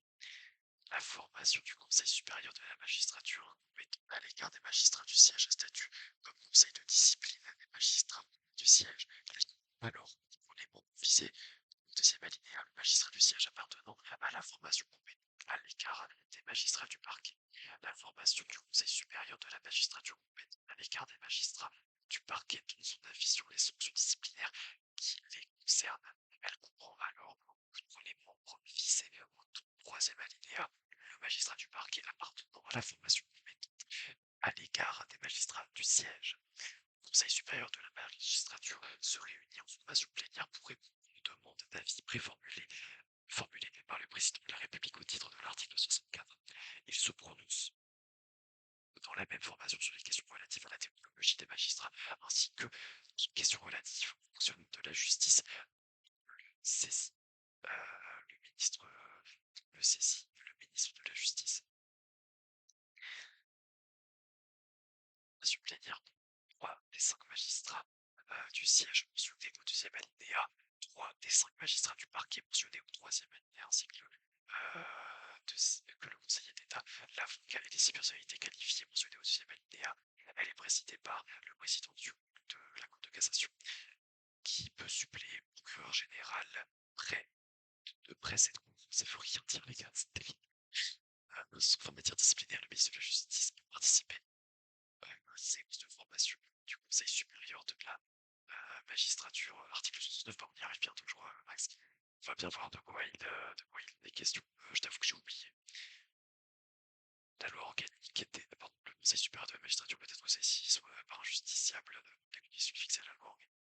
S1: La formation du Conseil supérieur de la magistrature compétent à l'égard des magistrats du siège à statut comme conseil de discipline des magistrats du siège. Alors, pour les membres visés au deuxième alinéa, le magistrat du siège appartenant à la formation compétente à l'égard des magistrats du parquet. La formation du Conseil supérieur de la magistrature compétente à l'égard des magistrats du parquet donne son avis sur les sanctions disciplinaires qui les concernent. Elle comprend alors pour les membres visés au troisième alinéa, le magistrat du parquet appartenant à la formation compétente à l'égard des magistrats du siège. Le Conseil supérieur de la magistrature se réunit en formation plénière pour répondre aux demandes d'avis préformulées par le président de la République au titre de l'article 64. Il se prononce dans la même formation sur les questions relatives à la déontologie des magistrats, ainsi que les questions relatives au fonctionnement de la justice. Saisit le ministre, le ministre de la Justice. Formation plénière, 3 des 5 magistrats du siège mentionnés au deuxième alinéa, 3 des 5 magistrats du parquet mentionnés au troisième alinéa, ainsi que que le conseiller d'État, l'avocat et les six personnalités qualifiées mentionnées au deuxième alinéa. Elle est présidée par le président de la Cour de cassation, qui peut suppléer le procureur général près de presse et de concours. Ça veut rien dire, les gars, c'est terrible. Sauf en matière disciplinaire, le ministre de la Justice peut participer aux séances de formation du Conseil supérieur de la magistrature, article 69, on y arrive bientôt, je crois, Max. On va bien voir de quoi il est question. Je t'avoue que j'ai oublié. La loi organique était, pardon, le Conseil supérieur de la magistrature peut être saisi soit par un justiciable des conditions fixées à la loi organique.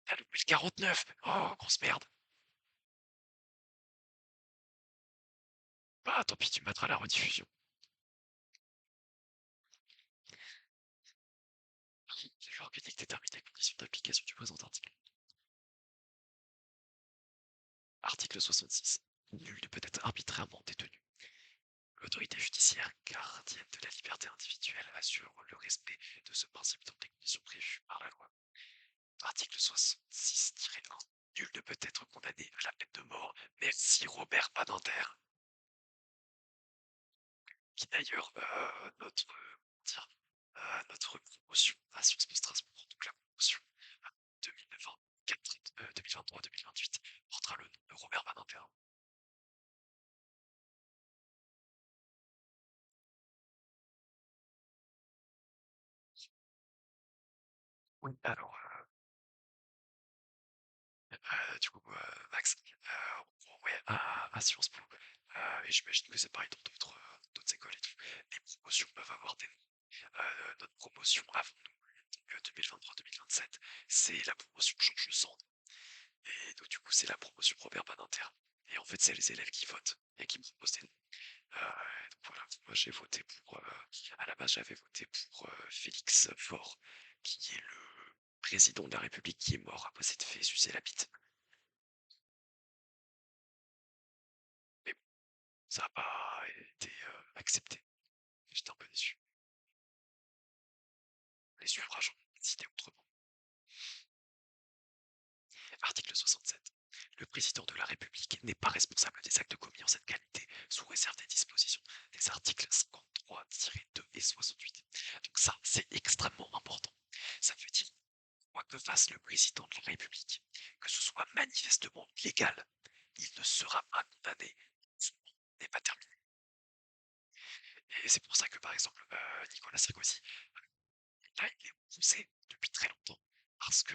S1: T'as loupé le 49! Oh, grosse merde! Bah, tant pis, tu mettras la rediffusion. La loi organique détermine les conditions d'application du présent article. Article 66. Nul ne peut être arbitrairement détenu. L'autorité judiciaire, gardienne de la liberté individuelle, assure le respect de ce principe dans les conditions prévues par la loi. Article 66-1. Nul ne peut être condamné à la peine de mort. Merci Robert Badinter. Qui d'ailleurs, notre promotion à Sciences Po Strasbourg, donc la promotion 2023-2028, portera le nom de Robert Badinter. Oui, alors, du coup, Max, ouais, à Sciences Po, et j'imagine que c'est pareil dans d'autres écoles et tout, les promotions peuvent avoir des noms. Notre promotion avant nous, 2023-2027, c'est la promotion Georges Sand. Et donc, du coup, c'est la promotion Robert Badinter. Et en fait, c'est les élèves qui votent et qui me proposent des noms. Donc voilà, moi j'ai voté pour. À la base, j'avais voté pour Félix Faure, qui est le président de la République qui est mort après s'être fait sucer la bite. Mais bon, ça n'a pas été accepté. J'étais un peu déçu. Les suffrages ont décidé autrement. Article 67. Le président de la République n'est pas responsable des actes commis en cette qualité, sous réserve des dispositions des articles 53-2 et 68. Donc ça, c'est extrêmement important. Ça veut dire, quoi que fasse le président de la République, que ce soit manifestement illégal, il ne sera pas condamné. Son mandat n'est pas terminé. Et c'est pour ça que, par exemple, Nicolas Sarkozy, là, il est poussé depuis très longtemps parce que,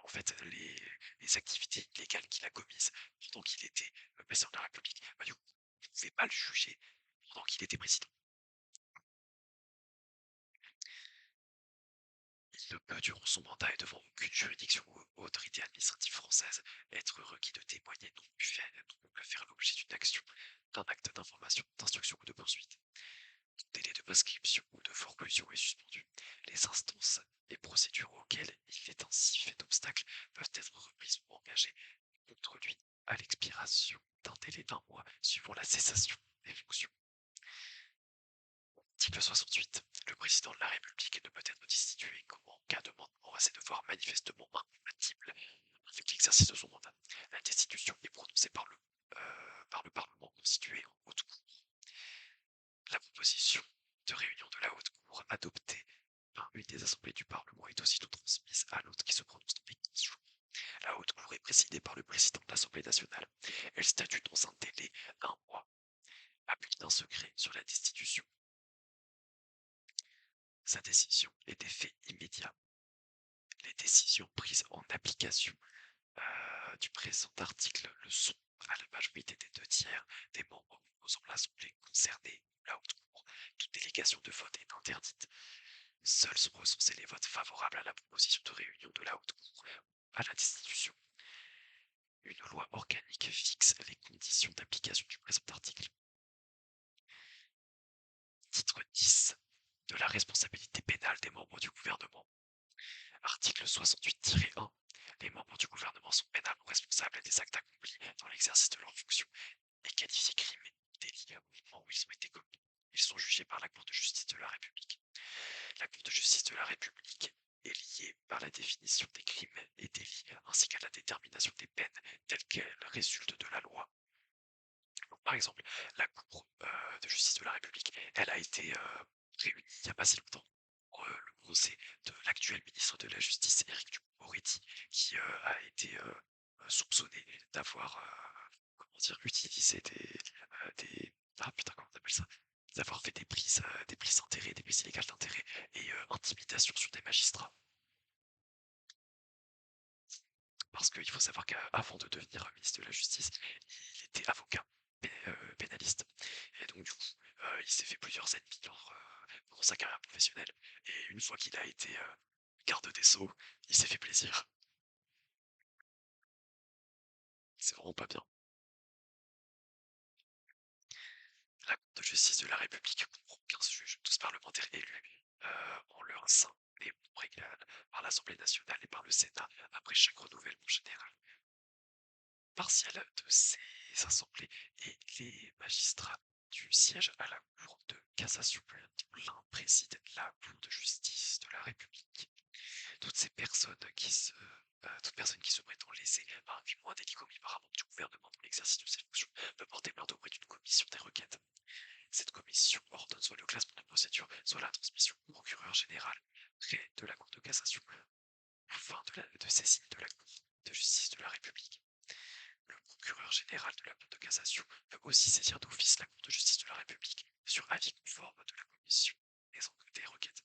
S1: en fait, les activités illégales qu'il a commises pendant qu'il était président de la République, bah, du coup, il ne pouvait pas le juger pendant qu'il était président. Il ne peut, durant son mandat et devant aucune juridiction ou autorité administrative française, être requis de témoigner non plus faire l'objet d'une action, d'un acte d'information, d'instruction ou de poursuite. Tout délai de prescription ou de forclusion est suspendu. Les instances et procédures auxquelles il est ainsi fait obstacle peuvent être reprises ou engagées contre lui à l'expiration d'un délai d'un mois suivant la cessation des fonctions. Article 68. Le président de la République ne peut être destitué qu'en cas de manquement à ses devoirs manifestement incompatibles avec l'exercice de son mandat. La destitution est prononcée par le Parlement constitué en haute cour. La proposition de réunion de la haute cour adoptée par une des assemblées du Parlement est aussitôt transmise à l'autre qui se prononce dans les 15 jours. La haute cour est présidée par le président de l'Assemblée nationale. Elle statue dans un délai d'un mois, appui d'un secret sur la destitution. Sa décision est d'effet immédiat. Les décisions prises en application du présent article le sont à la majorité des 2 tiers des membres composant l'Assemblée concernée ou la haute cour. Toute délégation de vote est interdite. Seuls sont recensés les votes favorables à la proposition de réunion de la haute cour à la destitution. Une loi organique fixe les conditions d'application du présent article. Titre 10 de la responsabilité pénale des membres du gouvernement. Article 68-1. Les membres du gouvernement sont pénalement responsables des actes accomplis dans l'exercice de leurs fonctions et qualifiés crimes ou délits au moment où ils ont été commis. Ils sont jugés par la Cour de justice de la République. La Cour de justice de la République est liée par la définition des crimes et délits ainsi qu'à la détermination des peines telles qu'elles résultent de la loi. Par exemple, la Cour de justice de la République, elle a été réunie il n'y a pas si longtemps pour le procès de l'actuel ministre de la Justice, Éric Dupond-Moretti, qui a été soupçonné d'avoir comment dire, utilisé des... Ah putain, comment on appelle ça? D'avoir fait des prises d'intérêt, des prises illégales d'intérêt et intimidation sur des magistrats. Parce qu'il faut savoir qu'avant de devenir ministre de la Justice, il était avocat pénaliste. Et donc, du coup, il s'est fait plusieurs ennemis dans sa carrière professionnelle. Et une fois qu'il a été garde des Sceaux, il s'est fait plaisir. C'est vraiment pas bien. La Cour de justice de la République comprend 15 juges, tous parlementaires élus en leur sein et nombre égal par l'Assemblée nationale et par le Sénat après chaque renouvellement général partiel de ces assemblées et les magistrats du siège à la Cour de cassation. L'un préside la Cour de justice de la République. Toute personne qui se prétend lésée par un crime ou un délit commis par un membre du gouvernement dans l'exercice de ses fonctions peut porter plainte auprès d'une commission des requêtes. Cette commission ordonne soit le classement de procédure, soit la transmission au procureur général près de la Cour de cassation, afin de saisine de la Cour de justice de la République. Le procureur général de la Cour de cassation peut aussi saisir d'office la Cour de justice de la République sur avis conforme de la commission des requêtes.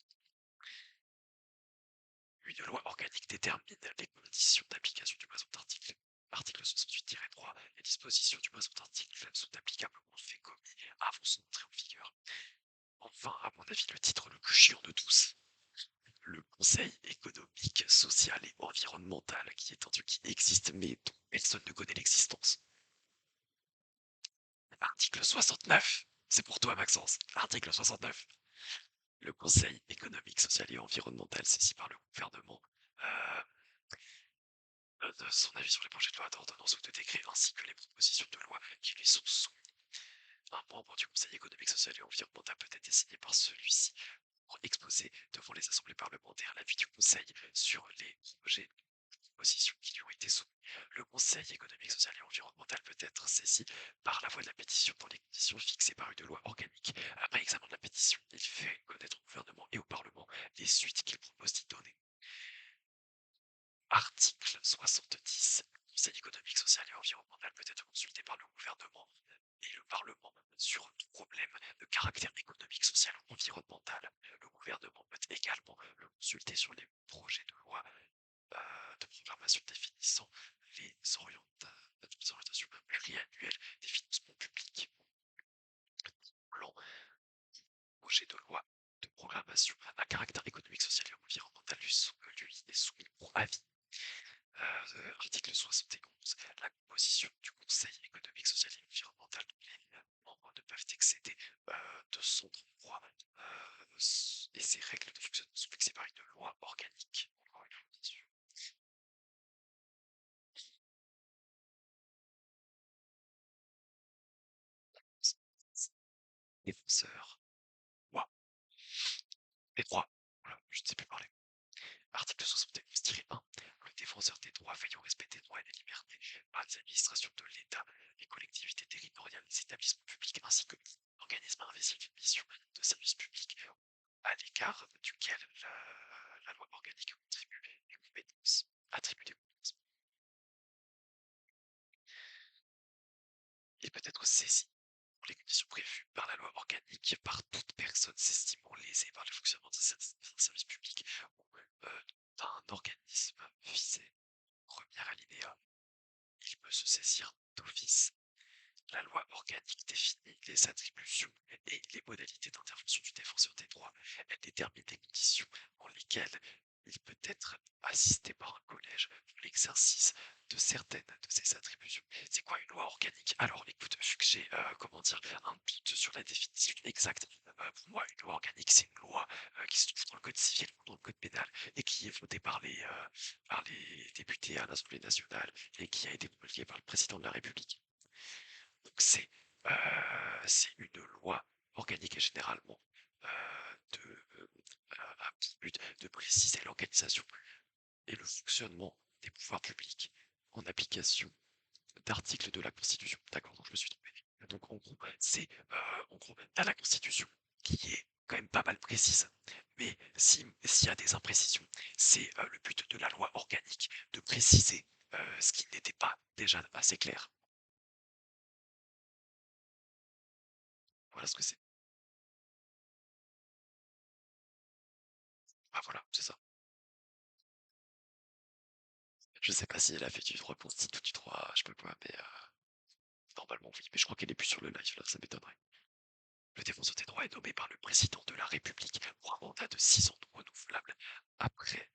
S1: Une loi organique détermine les conditions d'application du présent article. Article 68-3. Les dispositions du présent article sont applicables aux faits commis avant son entrée en vigueur. Enfin, à mon avis, le titre le plus chiant de tous. Le Conseil économique, social et environnemental, qui est un truc qui existe mais dont personne ne connaît l'existence. Article 69. C'est pour toi, Maxence. Article 69. Le Conseil économique, social et environnemental, saisi par le gouvernement, euh, de son avis sur les projets de loi, d'ordonnance ou de décret, ainsi que les propositions de loi qui lui sont soumises. Un membre du Conseil économique, social et environnemental peut être désigné par celui-ci pour exposer devant les assemblées parlementaires l'avis du Conseil sur les projets de propositions qui lui ont été soumis. Le Conseil économique, social et environnemental peut être saisi par la voie de la pétition dans les conditions fixées par une loi organique. Après examen de la pétition, il fait connaître au gouvernement et au Parlement les suites qu'il propose d'y donner. Article 70. Le Conseil économique, social et environnemental peut être consulté par le gouvernement et le Parlement sur tout problème de caractère économique, social ou environnemental. Le gouvernement peut également le consulter sur les projets de loi de programmation définissant les orientations pluriannuelles des financements publics. Plan, projet de loi de programmation à caractère économique, social et environnemental lui est soumis pour avis. Article 71. La composition du Conseil économique, social et environnemental dont les membres ne peuvent excéder de son droit et ses règles de fonctionnement sont fixées par une loi organique. Encore une fois, bien sûr. Défenseur. Moi. Les droits. Voilà, je ne sais plus parler. Article 71-1. Le défenseur des droits veille au respect des droits et des libertés par les administrations de l'État, les collectivités territoriales, les établissements publics ainsi que les organismes investis d'une mission de service public à l'égard duquel la loi organique attribue des compétences. Il peut être saisi pour les conditions prévues par la loi organique par toute personne s'estimant lésée par le fonctionnement d'un service public ou d'un organisme visé. Premier alinéa. Il peut se saisir d'office. La loi organique définit les attributions et les modalités d'intervention du défenseur des droits. Elle détermine les conditions en lesquelles il peut être assisté par un collège pour l'exercice de certaines de ses attributions. C'est quoi une loi organique? Alors écoute, vu que j'ai un doute sur la définition exacte, pour moi une loi organique c'est une loi qui se trouve dans le code civil ou dans le code pénal et qui est votée par les députés à l'Assemblée nationale et qui a été promulguée par le président de la République. Donc c'est une loi organique et généralement a pour but de préciser l'organisation et le fonctionnement des pouvoirs publics en application d'articles de la Constitution. D'accord, donc je me suis trompé. Donc en gros, en gros, t'as la Constitution qui est quand même pas mal précise. Mais s'il y a des imprécisions, c'est le but de la loi organique de préciser ce qui n'était pas déjà assez clair. Voilà ce que c'est. Ah voilà, c'est ça. Je sais pas si elle a fait du droit positif ou du droit, je sais pas quoi, mais normalement oui. Mais je crois qu'elle est plus sur le live là, ça m'étonnerait. Le défenseur des droits est nommé par le président de la République pour un mandat de 6 ans renouvelable après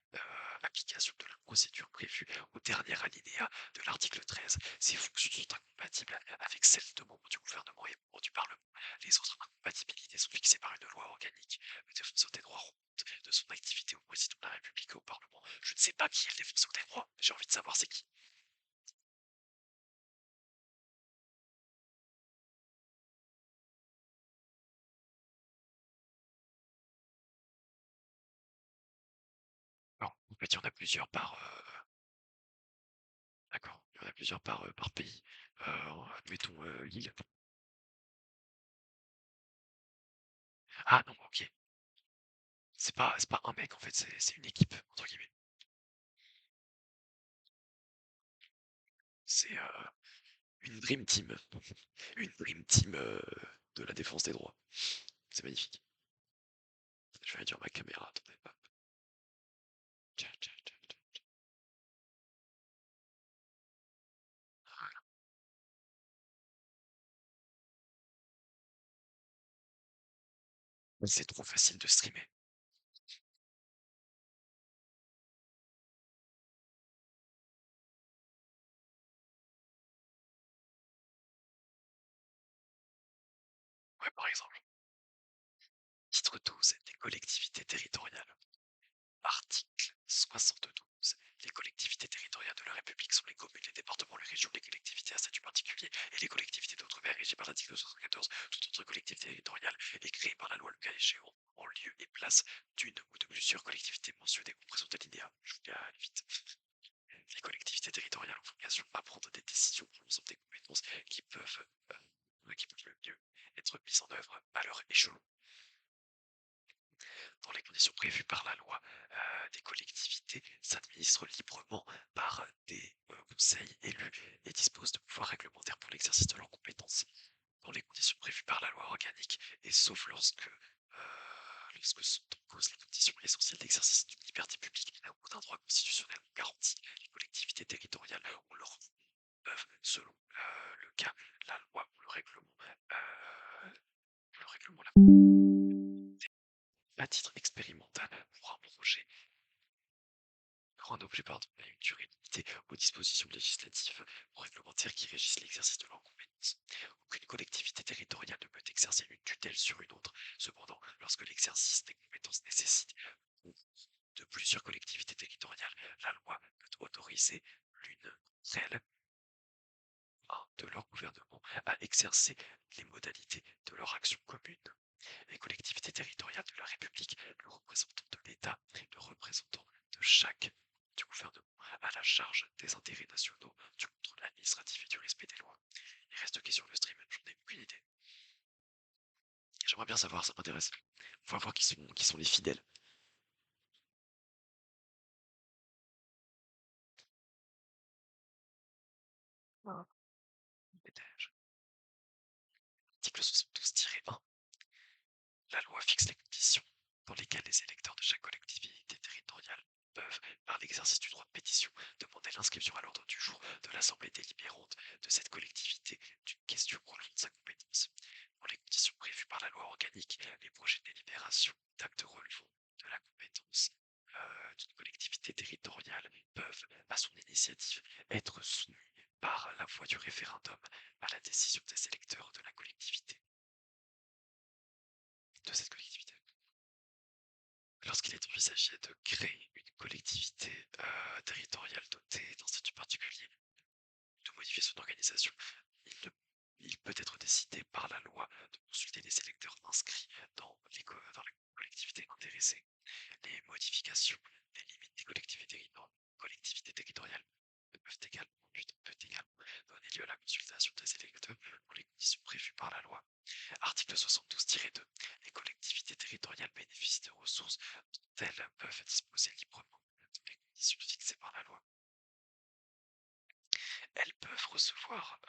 S1: application de la procédure prévue au dernier alinéa de l'article 13. Ces fonctions sont incompatibles avec celles de membres du gouvernement et membres du Parlement. Les autres incompatibilités sont fixées par une loi organique. Le défenseur des droits rend compte de son activité au président de la République et au Parlement. Je ne sais pas qui est le défenseur des droits, j'ai envie de savoir c'est qui. Alors, en fait, il y en a plusieurs d'accord, il y en a plusieurs par pays. Admettons l'île. Ah non, ok. C'est pas un mec en fait, c'est une équipe, entre guillemets. C'est une dream team. Une dream team de la défense des droits. C'est magnifique. Je vais réduire ma caméra, attendez. Hop. Tcha, tcha, tcha, tcha. C'est trop facile de streamer. Ouais, par exemple. Titre 12 des collectivités territoriales. Article 72. Les collectivités territoriales de la République sont les communes, les départements, les régions, les collectivités à statut particulier et les collectivités d'outre-mer régies par l'article 74. Toute autre collectivité territoriale est créée par la loi le cas échéant en lieu et place d'une ou de plusieurs collectivités mentionnées au présent alinéa. Je vous aller vite. Les collectivités territoriales ont vocation à prendre des décisions pour l'ensemble des compétences qui peuvent le mieux être mises en œuvre à leur échelon dans les conditions prévues par la loi. Des collectivités s'administrent librement par des conseils élus et disposent de pouvoirs réglementaires pour l'exercice de leurs compétences dans les conditions prévues par la loi organique et sauf lorsque sont en cause les conditions essentielles d'exercice d'une liberté publique ou d'un droit constitutionnellement garanti. Les collectivités territoriales ont leur peuvent, selon le cas, la loi ou le règlement à titre expérimental pour un projet un objet pardon, à une durée limitée aux dispositions législatives ou réglementaires qui régissent l'exercice de leurs compétences. Aucune collectivité territoriale ne peut exercer une tutelle sur une autre. Cependant, lorsque l'exercice des compétences nécessite de plusieurs collectivités territoriales, la loi peut autoriser l'une d'entre elles, un de leur gouvernement, à exercer les modalités de leur action commune. Les collectivités territoriales de la République, le représentant de l'État, le représentant de chaque du gouvernement à la charge des intérêts nationaux, du contrôle administratif et du respect des lois. Il reste qui sur le stream, j'en ai aucune idée. J'aimerais bien savoir, ça m'intéresse. On va voir qui sont les fidèles. Ah. Article 72-1. La loi fixe les conditions dans lesquelles les électeurs de chaque collectivité territoriale peuvent, par l'exercice du droit de pétition, demander l'inscription à l'ordre du jour de l'Assemblée délibérante de cette collectivité d'une question relevant de sa compétence. Dans les conditions prévues par la loi organique, les projets de délibération d'actes relevant de la compétence d'une collectivité territoriale peuvent, à son initiative, être soumis par la voie du référendum à la décision des électeurs de la collectivité, de cette collectivité. Lorsqu'il est envisagé de créer une collectivité territoriale dotée d'un statut particulier, de modifier son organisation, il, il peut être décidé par la loi de consulter les électeurs inscrits dans la collectivité intéressée. Les modifications des limites des collectivités territoriales peut également donner lieu à la consultation des électeurs pour les conditions prévues par la loi. Article 72-2. Les collectivités territoriales bénéficient de ressources dont elles peuvent disposer librement dans les conditions fixées par la loi. Elles peuvent recevoir,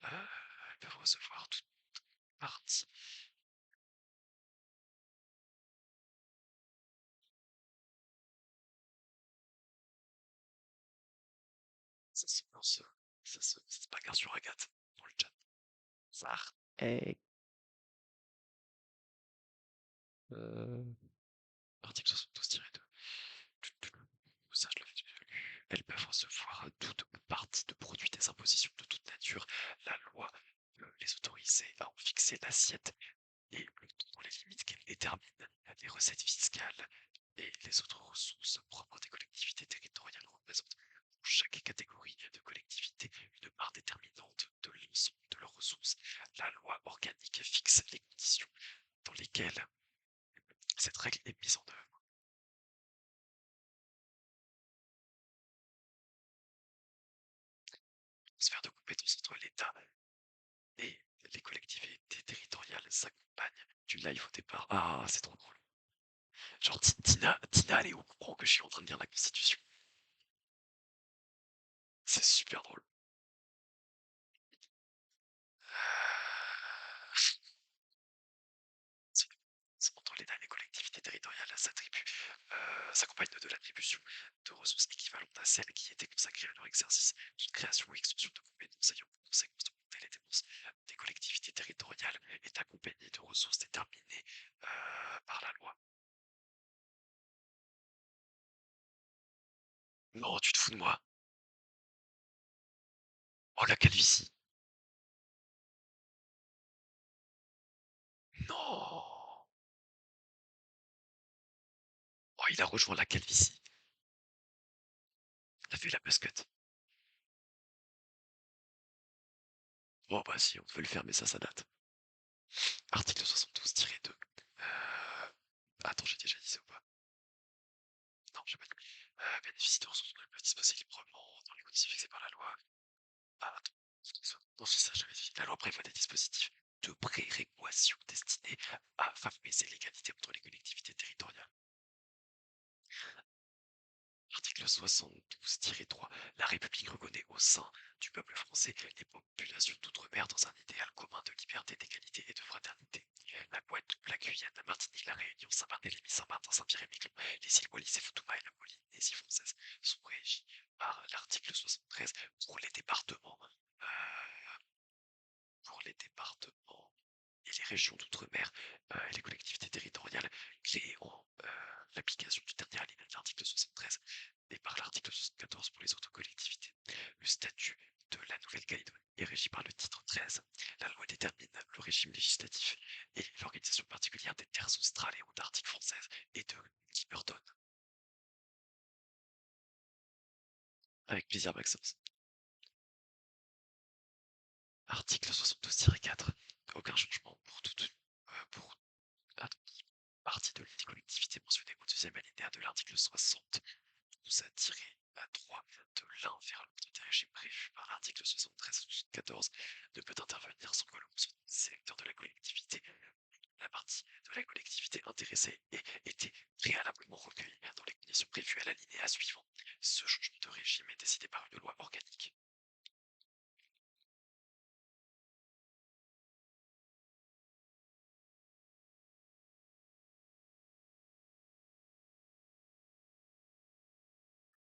S1: elles peuvent recevoir toute partie. Ça se lance, ça se bagarre sur Agathe dans le chat. Zar. Et article 72-2. Ça, je l'avais déjà lu. Elles peuvent recevoir toute ou partie de produits des impositions de toute nature. La loi peut les autoriser à en fixer l'assiette et le taux dans les limites qu'elle détermine. Les recettes fiscales et les autres ressources propres des collectivités territoriales représentent pour chaque catégorie de collectivité une part déterminante de l'ensemble de leurs ressources. La loi organique fixe les conditions dans lesquelles cette règle est mise en œuvre. Sphère de compétence entre l'État et les collectivités territoriales s'accompagnent du live au départ. Ah, c'est trop drôle. Genre, Tina, elle est au courant que je suis en train de lire la Constitution. C'est super drôle. Entre l'État et les collectivités territoriales s'accompagne de l'attribution de ressources équivalentes à celles qui étaient consacrées à leur exercice. Toute création ou extension de compétences ayant pour conséquence d'augmenter les dépenses des collectivités territoriales est accompagnée de ressources déterminées par la loi. Non, tu te fous de moi. Oh, la calvitie. Non. Oh, il a rejoint la calvitie. T'as vu la buzzcut. Oh bah si, on peut le faire, mais ça date. Article 72-2. Attends, j'ai déjà dit ça ou pas? Non, j'ai pas dit. Bénéficie de ressources dont elles peuvent disposer librement dans les conditions fixées par la loi. Ah, attends. Non, c'est ça, j'avais dit. La loi prévoit des dispositifs de préréquation destinés à favoriser l'égalité entre les collectivités territoriales. Article 72-3. La République reconnaît au sein du peuple français les populations d'outre-mer dans un idéal commun de liberté, d'égalité et de fraternité. La Guadeloupe, la Guyane, la Martinique, la Réunion, Saint-Barthélemy, Saint-Martin, Saint-Pierre-et-Miquelon, les îles Wallis et Futuna et la Polynésie française sont régies par l'article 73 pour les départements. Pour les départements et les régions d'outre-mer et les collectivités territoriales créées en l'application du dernier alinéa de l'article 73 et par l'article 74 pour les autres collectivités. Le statut de la Nouvelle-Calédonie est régi par le titre 13. La loi détermine le régime législatif et l'organisation particulière des terres australes et antarctiques françaises et de Kimberton. Avec plaisir, Maxence. Article 72-4. Aucun changement pour partie de les collectivités mentionnées au deuxième alinéa de l'article 72-3 de l'un vers l'autre des régimes prévus par l'article 73-14 ne peut intervenir sans que le mentionnement des électeurs de la collectivité, la partie de la collectivité intéressée ait été préalablement recueillie dans les conditions prévues à l'alinéa suivant. Ce changement de régime est décidé par une loi organique.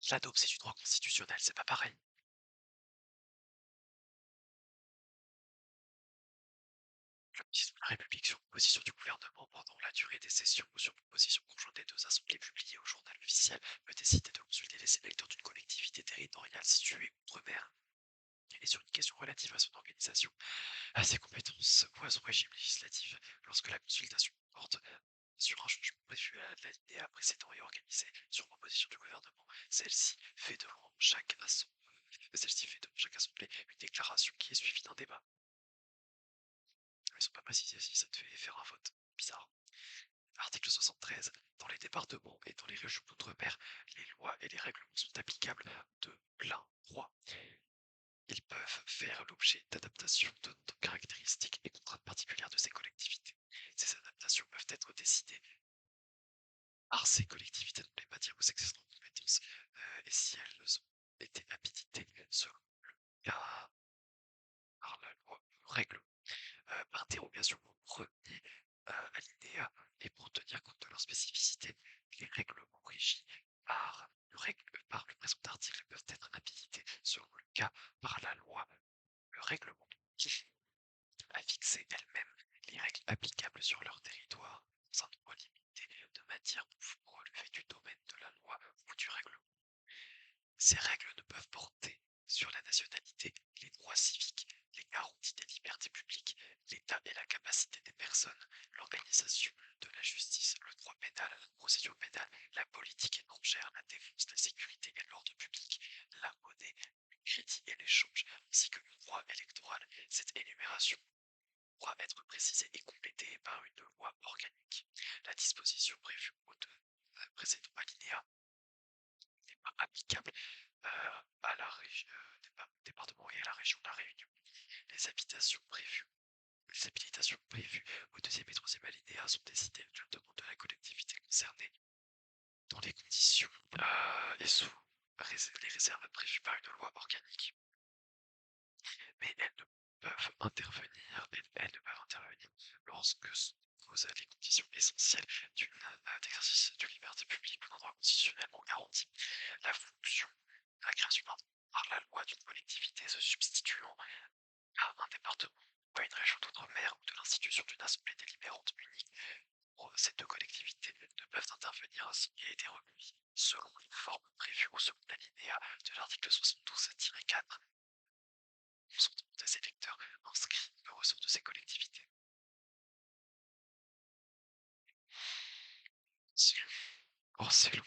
S1: L'ADOP, c'est du droit constitutionnel, c'est pas pareil. Le président de la République, sur proposition du gouvernement pendant la durée des sessions ou sur proposition conjointe des deux assemblées publiées au journal officiel, peut décider de consulter les électeurs d'une collectivité territoriale située outre-mer et sur une question relative à son organisation, à ses compétences ou à son régime législatif, lorsque la consultation porte sur un changement prévu à l'alinéa précédent et organisé sur proposition du gouvernement. Celle-ci fait devant chaque assemblée une déclaration qui est suivie d'un débat. Ils sont pas précisés si ça te fait faire un vote. Bizarre. l'article 73, dans les départements et dans les régions d'outre-mer, les lois et les règlements sont applicables de plein droit. Ils peuvent faire l'objet d'adaptations de caractéristiques et contraintes particulières de ces collectivités. Ces adaptations peuvent être décidées par ces collectivités dans les matières où s'exercent leurs compétences et si elles ont été habilitées selon le cas par la loi ou règlement. Par dérogation au premier alinéa et pour tenir compte de leur spécificité, les règlements régis par le présent article peuvent être habilités selon le cas par la loi. Le règlement a fixé elle-même les règles applicables sur leur territoire dans un nombre limité de matières pouvant relever du domaine de la loi ou du règlement. Ces règles ne peuvent porter sur la nationalité, les droits civiques, les garanties des libertés publiques, l'état et la capacité des personnes, l'organisation de la justice, le droit pénal, la procédure pénale, la politique étrangère, la défense, la sécurité et l'ordre public, la monnaie, le crédit et l'échange, ainsi que le droit électoral. Cette énumération pourra être précisée et complétée par une loi organique. La disposition prévue au précédent alinéa n'est pas applicable à la département et à la région de la Réunion. Les habitations prévues, les habilitations prévues au deuxième et troisième alinéa sont décidées à la demande de la collectivité concernée dans les conditions et sous les réserves prévues par une loi organique. Mais elles ne peuvent intervenir lorsque sont posées les conditions essentielles d'exercice de liberté publique ou d'un droit constitutionnellement garanti. La fonction de la création par la loi d'une collectivité se substituant à un département ou à une région d'outre-mer ou de l'institution d'une assemblée délibérante unique pour ces deux collectivités ne peuvent intervenir ainsi et été recueillis selon les formes prévues au second alinéa de l'article 72-4 consentement des électeurs inscrits au ressort de ces collectivités. C'est long. Oh, c'est long.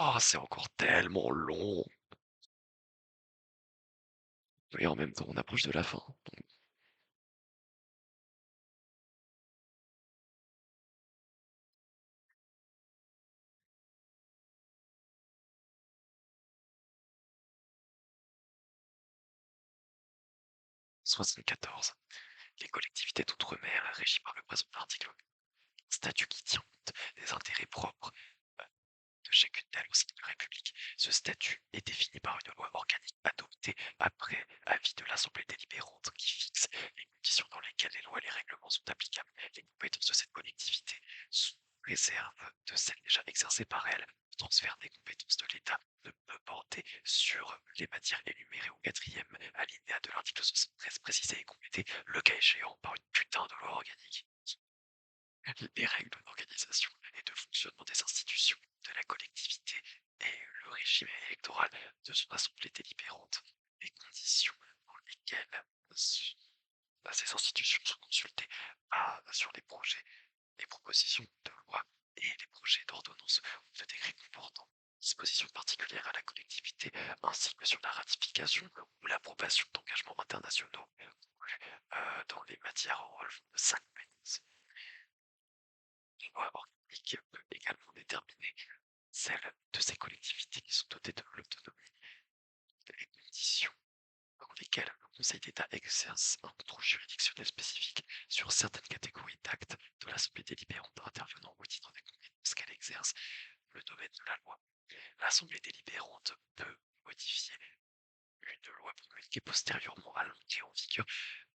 S1: Oh, c'est encore tellement long. Et en même temps, on approche de la fin. Donc, 74. Les collectivités d'outre-mer régies par le présent article, statut qui tient compte des intérêts propres de chacune d'elles au sein de la République. Ce statut est défini par une loi organique adoptée après avis de l'Assemblée délibérante qui fixe les conditions dans lesquelles les lois et les règlements sont applicables. Les compétences de cette collectivité sous réserve de celles déjà exercées par elle. Le transfert des compétences de l'État ne peut porter sur les matières énumérées au quatrième alinéa de l'article 73 précisé et complété, le cas échéant, par une putain de loi organique. Les règles d'organisation et de fonctionnement des institutions de la collectivité et le régime électoral de son assemblée délibérante, les conditions dans lesquelles ces institutions sont consultées sur les projets, les propositions de loi et les projets d'ordonnance ou de décret comportant dispositions particulières à la collectivité, ainsi que sur la ratification ou l'approbation d'engagements internationaux dans les matières en relevant de 5 compétences. La loi organique peut également déterminer celles de ces collectivités qui sont dotées de l'autonomie, les conditions dans lesquelles le Conseil d'État exerce un contrôle juridictionnel spécifique sur certaines catégories d'actes de l'Assemblée délibérante intervenant au titre des compétences qu'elle exerce le domaine de la loi. L'Assemblée délibérante peut modifier une loi promulguée postérieurement à l'entrée en vigueur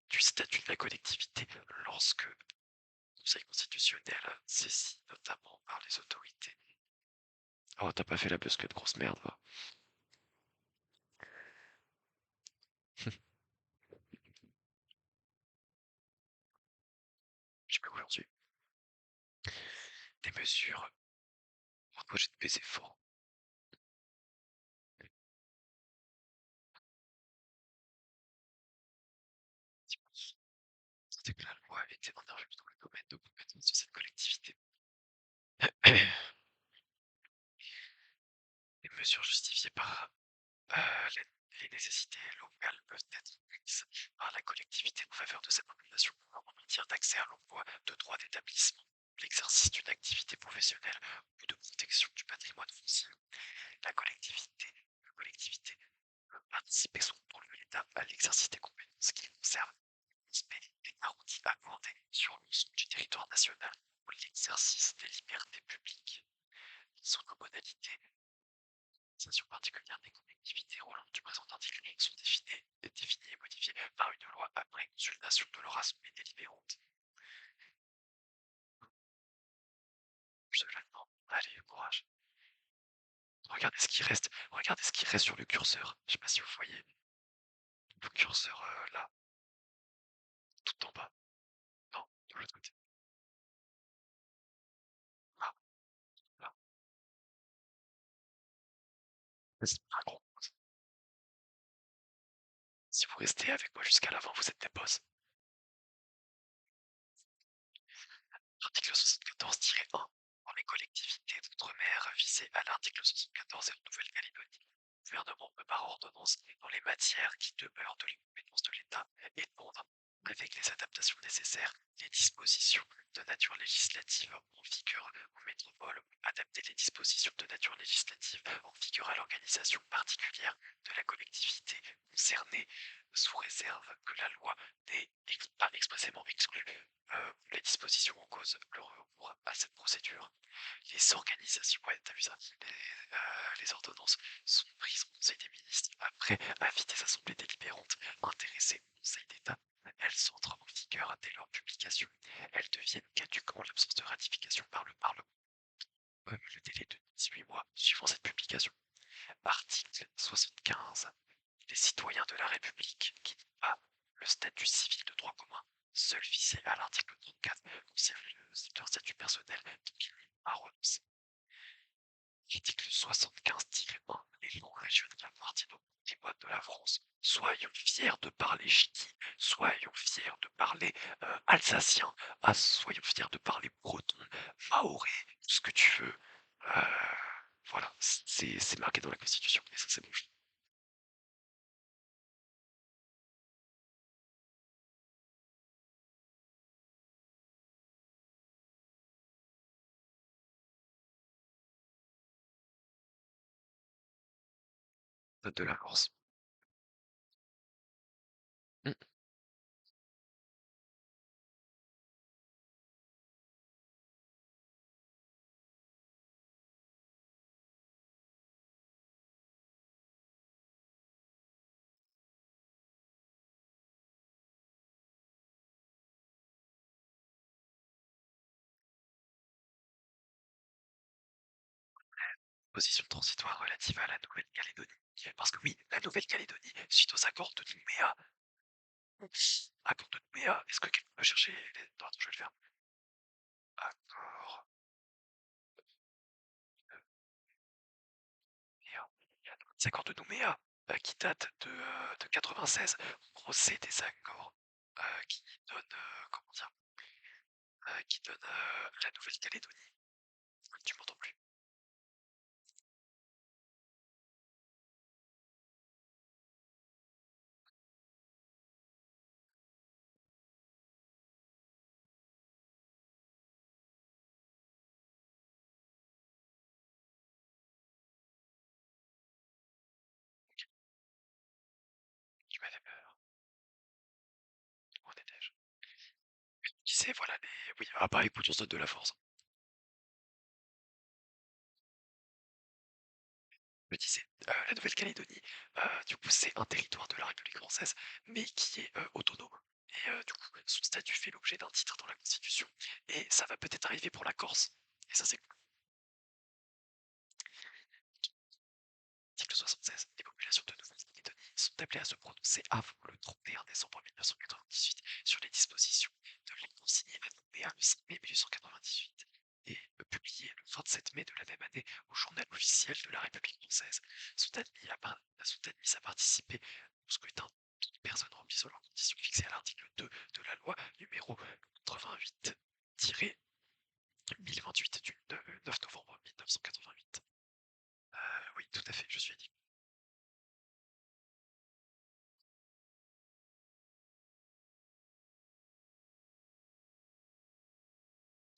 S1: du statut de la collectivité lorsque le Conseil constitutionnel saisi notamment par les autorités. Oh, t'as pas fait la busque de grosse merde, va. J'ai plus aujourd'hui. Des mesures pour un projet de baiser fort. C'était que la loi était intervenue dans le domaine de compétence de cette collectivité. Les mesures justifiées par les nécessités locales peuvent être prises par la collectivité en faveur de sa population en matière d'accès à l'emploi, de de droit d'établissement, l'exercice d'une activité professionnelle ou de protection du patrimoine foncier. La collectivité peut participer sous contrôle de l'État à l'exercice des compétences qui concernent le respect des garanties accordées sur l'ensemble du territoire national ou l'exercice des libertés publiques. Les autres modalités d'organisation particulière des collectivités relevant du présent article sont définies et modifiées par une loi après consultation de leur assemblée délibérante. Absolument. Allez, courage. Regardez ce qui reste sur le curseur. Je sais pas si vous voyez le curseur là, tout en bas. Non, de l'autre côté. Là, là. C'est un gros. Si vous restez avec moi jusqu'à la fin, vous êtes des boss. Article 74-1. Dans les collectivités d'outre-mer visées à l'article 74 et en Nouvelle-Calédonie, le gouvernement peut par ordonnance, dans les matières qui demeurent de les compétences de l'État, étendre, avec les adaptations nécessaires, les dispositions de nature législative en vigueur en métropole ou adapter les dispositions de nature législative en vigueur à l'organisation particulière de la collectivité concernée, sous réserve que la loi n'ait pas expressément exclu les dispositions en cause le recours à cette procédure. Les organisations, ouais, t'as vu ça, les ordonnances sont prises au Conseil des ministres après avis des assemblées délibérantes intéressées au Conseil d'État. Elles entrent en vigueur dès leur publication. Elles deviennent caduques en l'absence de ratification par le Parlement. Le délai de 18 mois suivant cette publication. Article 75. Les citoyens de la République qui n'ont pas le statut civil de droit commun, seul visé à l'article 34, conservent leur statut personnel donc ils n'y ont pas renoncé. Article 75-1. Les langues régionales appartiennent au patrimoine de la France. Soyons fiers de parler ch'ti, soyons fiers de parler alsacien, soyons fiers de parler breton, maoré, tout ce que tu veux. Voilà, c'est marqué dans la Constitution, et ça c'est bon. Note de la force. Mm. Position transitoire relative à la Nouvelle-Calédonie. Parce que oui, la Nouvelle-Calédonie, suite aux accords de Nouméa, accords de Nouméa, est-ce que quelqu'un peut chercher les... Non, attends, je vais le faire. Accord de Nouméa. Les accords de Nouméa, qui datent de 96, en gros, c'est des accords qui donnent, comment dire, qui donnent la Nouvelle-Calédonie. Tu m'entends plus? Tu m'as fait peur. On est déjà. Qui sait, voilà les. Oui, ah bah écoute, on se donne de la force. Je disais, la Nouvelle-Calédonie, du coup, c'est un territoire de la République française, mais qui est autonome. Et du coup, son statut fait l'objet d'un titre dans la Constitution. Et ça va peut-être arriver pour la Corse. Et ça, c'est cool. Article 76. Les populations de Nouvelle-Calédonie sont appelées à se prononcer avant le 31 décembre 1998 sur les dispositions de l'accord signé à Nouméa le 5 mai 1898 et publié le 27 mai de la même année au journal officiel de la République française. Sont admis à participer au scrutin toute personne remplissant leurs conditions fixées à l'article 2 de la loi numéro 88-1028 du 9 novembre 1988. Oui, tout à fait, je suis dit.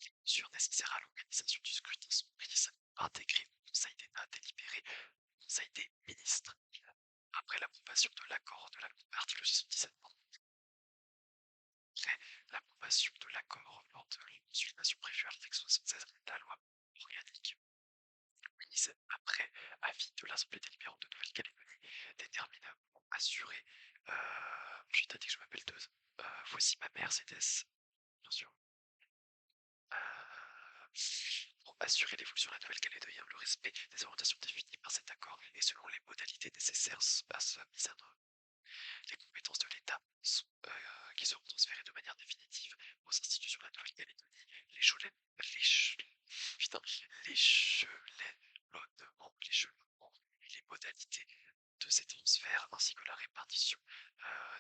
S1: Les mesures nécessaires à l'organisation du scrutin sont prises par décret au Conseil d'État délibéré au Conseil des ministres. Après l'approbation de l'accord de la loi, article 77, après l'approbation de l'accord lors de la consultation prévue à l'article 76 de la loi organique, mise après avis de l'Assemblée délibérante de Nouvelle-Calédonie, détermine pour assurer. Je t'ai dit que je m'appelle Deux. Voici ma Mercedes, bien sûr. Pour assurer l'évolution de la Nouvelle-Calédonie, le respect des orientations définies par cet accord et selon les modalités nécessaires à sa mise en œuvre. Les compétences de l'État qui seront transférées de manière définitive aux institutions de la Nouvelle-Calédonie, l'échelonnement et les modalités de ces transferts ainsi que la répartition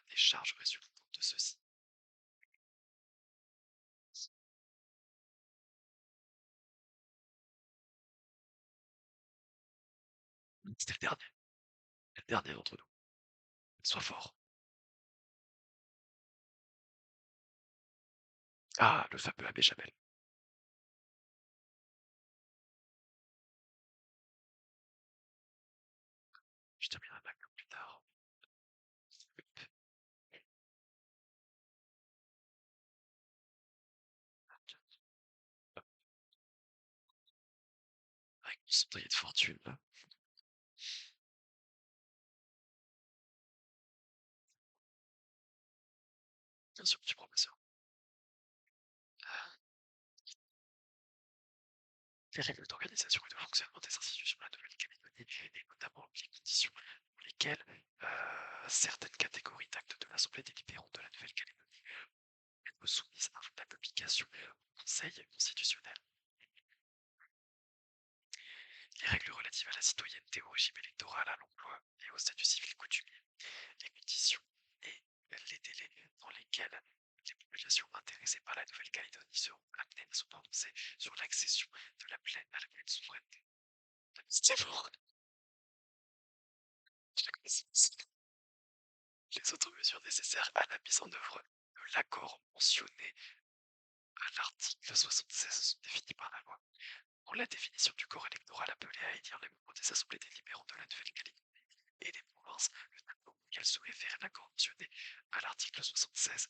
S1: des charges résultant de ceux-ci. C'était le dernier d'entre nous. Sois fort. Ah, le fameux abbé Jamel. Je terminerai ma clope plus tard. Avec mon cendrier de fortune, là. Bien sûr, petit professeur. Les règles d'organisation et de fonctionnement des institutions de la Nouvelle-Calédonie, et notamment les conditions pour lesquelles certaines catégories d'actes de l'Assemblée délibérante de la Nouvelle-Calédonie être soumises à la publication au Conseil constitutionnel. Les règles relatives à la citoyenneté, au régime électoral, à l'emploi et au statut civil coutumier, les conditions et les délais dans lesquels les populations intéressées par la Nouvelle-Calédonie seront amenées à se prononcer sur l'accession de la pleine à la pleine souveraineté. C'est bon. Les autres mesures nécessaires à la mise en œuvre de l'accord mentionné à l'article 76 sont définies par la loi. Pour la définition du corps électoral appelé à élire les membres des assemblées délibérantes de la Nouvelle-Calédonie et des provinces, le tableau auquel se réfère l'accord mentionné à l'article 76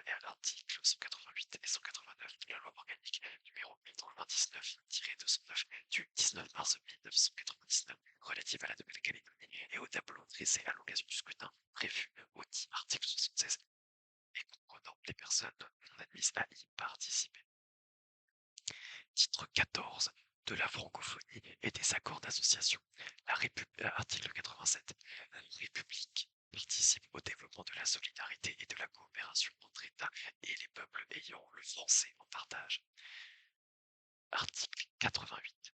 S1: et à l'article 188 et 189 de la loi organique numéro 99-209 du 19 mars 1999 relative à la Nouvelle-Calédonie et au tableau dressé à l'occasion du scrutin prévu au dit article 76 et comprenant les personnes non admises à y participer. Titre 14 de la francophonie et des accords d'association. Article 87. La République participe au développement de la solidarité et de la coopération entre États et les peuples ayant le français en partage. Article 88.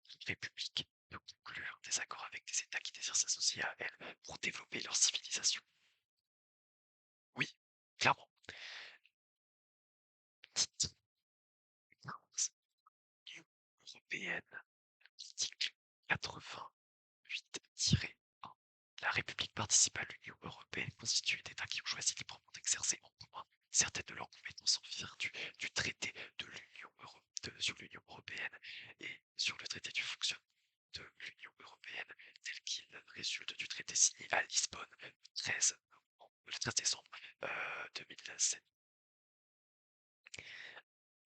S1: La République peut conclure des accords avec des États qui désirent s'associer à elle pour développer leur civilisation. Oui, clairement. Titre 15. Union européenne. Article 88-1. La République participe à l'Union européenne constituée d'États qui ont choisi librement d'exercer en commun certaines de leurs compétences en vertu du traité de sur l'Union européenne et sur le traité du fonctionnement de l'Union européenne tel qu'il résulte du traité signé à Lisbonne le 13 décembre 2007.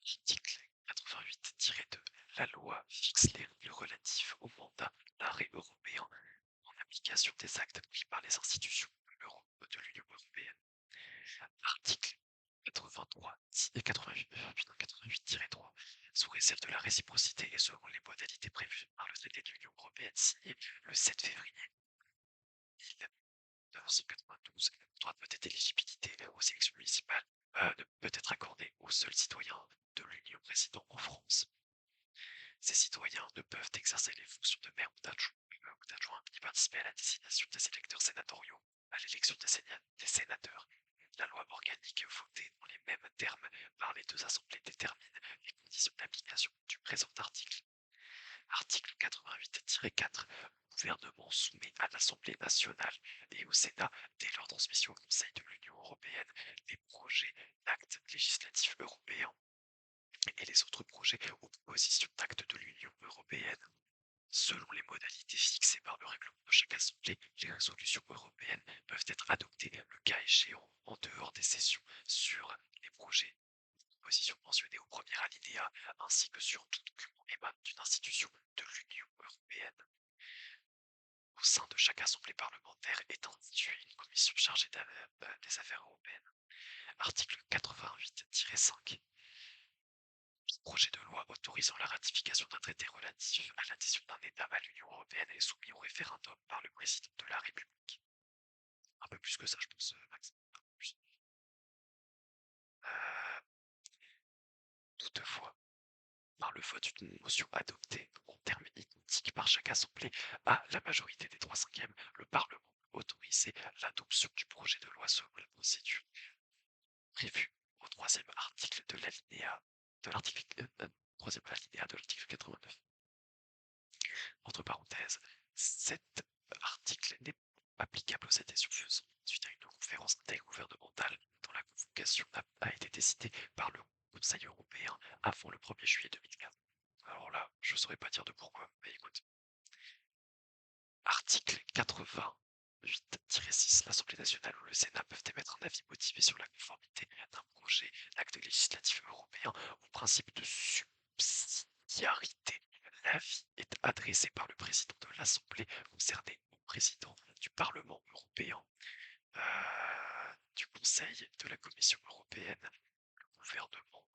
S1: Article 88-2. La loi fixe les règles relatives au mandat d'arrêt européen en application des actes pris par les institutions de l'Union européenne. Article 88-3, sous réserve de la réciprocité et selon les modalités prévues par le traité de l'Union européenne signé le 7 février 1992, le droit de vote d'éligibilité aux élections municipales ne peut être accordé aux seuls citoyens de l'Union résidant en France. Ces citoyens ne peuvent exercer les fonctions de maire ou d'adjoint ni participer à la désignation des électeurs sénatoriaux, à l'élection des sénateurs. La loi organique votée dans les mêmes termes par les deux assemblées détermine les conditions d'application du présent article. Article 88-4. Le gouvernement soumet à l'Assemblée nationale et au Sénat, dès leur transmission au Conseil de l'Union européenne, les projets d'actes législatifs européens et des autres projets aux propositions d'actes de l'Union européenne. Selon les modalités fixées par le règlement de chaque assemblée, les résolutions européennes peuvent être adoptées, le cas échéant, en dehors des sessions, sur les projets de propositions mentionnés au premier alinéa, ainsi que sur tout document émanant d'une institution de l'Union européenne. Au sein de chaque assemblée parlementaire est instituée une commission chargée des affaires européennes. Article 88-5. Tout projet de loi autorisant la ratification d'un traité relatif à l'adhésion d'un État à l'Union européenne est soumis au référendum par le président de la République. Un peu plus que ça, je pense, Max. Un peu plus. Euh, Toutefois, par le vote d'une motion adoptée en termes identiques par chaque assemblée à la majorité des 3/5, le Parlement peut autoriser l'adoption du projet de loi selon la procédure prévue au troisième article de l'alinéa de l'article troisième alinéa de l'article 89. Entre parenthèses, cet article n'est pas applicable aux adhésions faisant suite à une conférence intergouvernementale dont la convocation a été décidée par le Conseil européen avant le 1er juillet 2004. Alors là, je ne saurais pas dire de pourquoi, mais écoute. Article 88-6. L'Assemblée nationale ou le Sénat peuvent émettre un avis motivé sur la conformité d'un projet d'acte législatif européen au principe de subsidiarité. L'avis est adressé par le président de l'Assemblée concernée au président du Parlement européen, du Conseil, de la Commission européenne, le gouvernement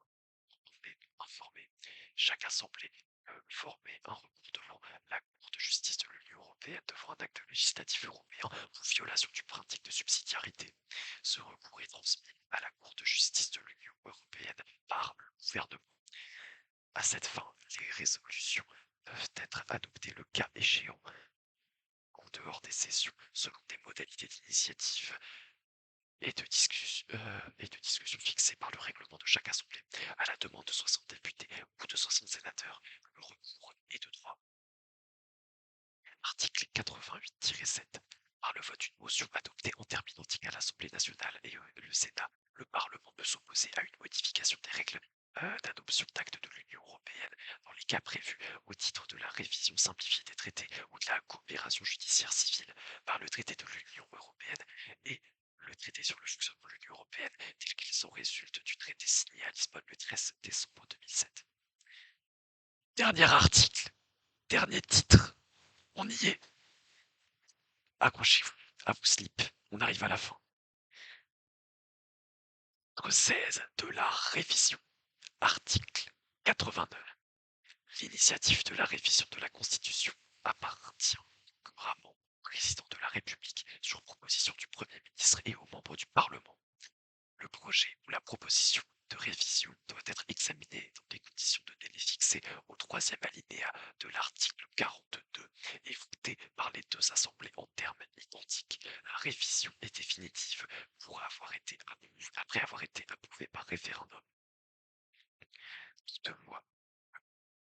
S1: est informé. Chaque assemblée peut former un recours devant la Cour de justice de l'Union européenne devant un acte législatif européen pour violation du principe de subsidiarité. Ce recours est transmis à la Cour de justice de l'Union européenne par le gouvernement. À cette fin, les résolutions peuvent être adoptées le cas échéant en dehors des sessions selon des modalités d'initiative et de discussion fixées par le règlement de chaque assemblée. À la demande de 60 députés ou de 60 sénateurs, le recours est de droit. Article 88-7. Par le vote d'une motion adoptée en termes identiques à l'Assemblée nationale et le Sénat, le Parlement peut s'opposer à une modification des règles d'adoption d'actes de l'Union européenne dans les cas prévus au titre de la révision simplifiée des traités ou de la coopération judiciaire civile par le traité de l'Union européenne et le traité sur le fonctionnement de l'Union européenne tel qu'ils en résultent du traité signé à Lisbonne le 13 décembre 2007. Dernier article, dernier titre, on y est. Accrochez-vous, à vos slips, on arrive à la fin. Article 16 de la révision. Article 89. L'initiative de la révision de la Constitution appartient couramment au président de la République sur proposition du Premier ministre et aux membres du Parlement. Le projet ou la proposition de révision doit être examiné dans les conditions de délai fixées au troisième alinéa de l'article 42 et voté par les deux assemblées en termes identiques. La révision est définitive après avoir été approuvée par référendum. Toutefois, le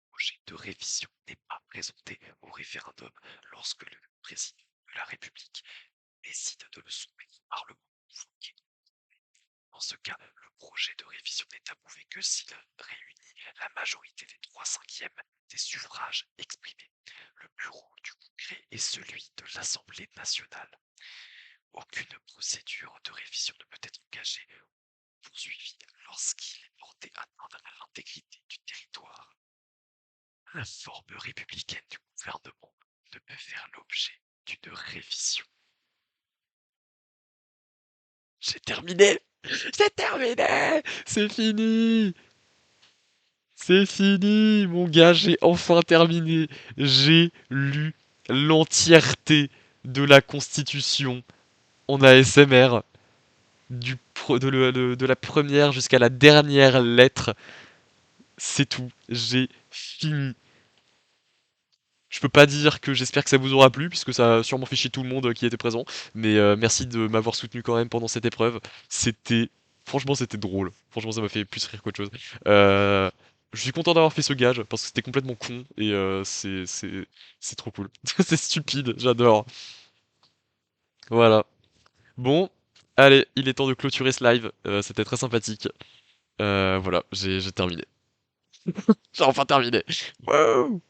S1: projet de révision n'est pas présenté au référendum lorsque le président de la République décide de le soumettre au Parlement convoqué. Dans ce cas, le projet de révision n'est approuvé que s'il réunit la majorité des 3/5 des suffrages exprimés. Le bureau du Congrès est celui de l'Assemblée nationale. Aucune procédure de révision ne peut être engagée ou poursuivie lorsqu'il est porté atteinte à l'intégrité du territoire. La forme républicaine du gouvernement ne peut faire l'objet d'une révision. J'ai terminé! J'ai terminé! C'est fini! C'est fini, mon gars, j'ai enfin terminé. J'ai lu l'entièreté de la Constitution en ASMR, de la première jusqu'à la dernière lettre. C'est tout, j'ai fini. Je peux pas dire que j'espère que ça vous aura plu, puisque ça a sûrement fait chier tout le monde qui était présent. Mais merci de m'avoir soutenu quand même pendant cette épreuve. C'était... Franchement, c'était drôle. Franchement, ça m'a fait plus rire qu'autre chose. Euh, Je suis content d'avoir fait ce gage, parce que c'était complètement con, et c'est trop cool. C'est stupide, j'adore. Voilà. Bon, allez, il est temps de clôturer ce live. C'était très sympathique. Voilà, j'ai terminé. J'ai enfin terminé. Wouh!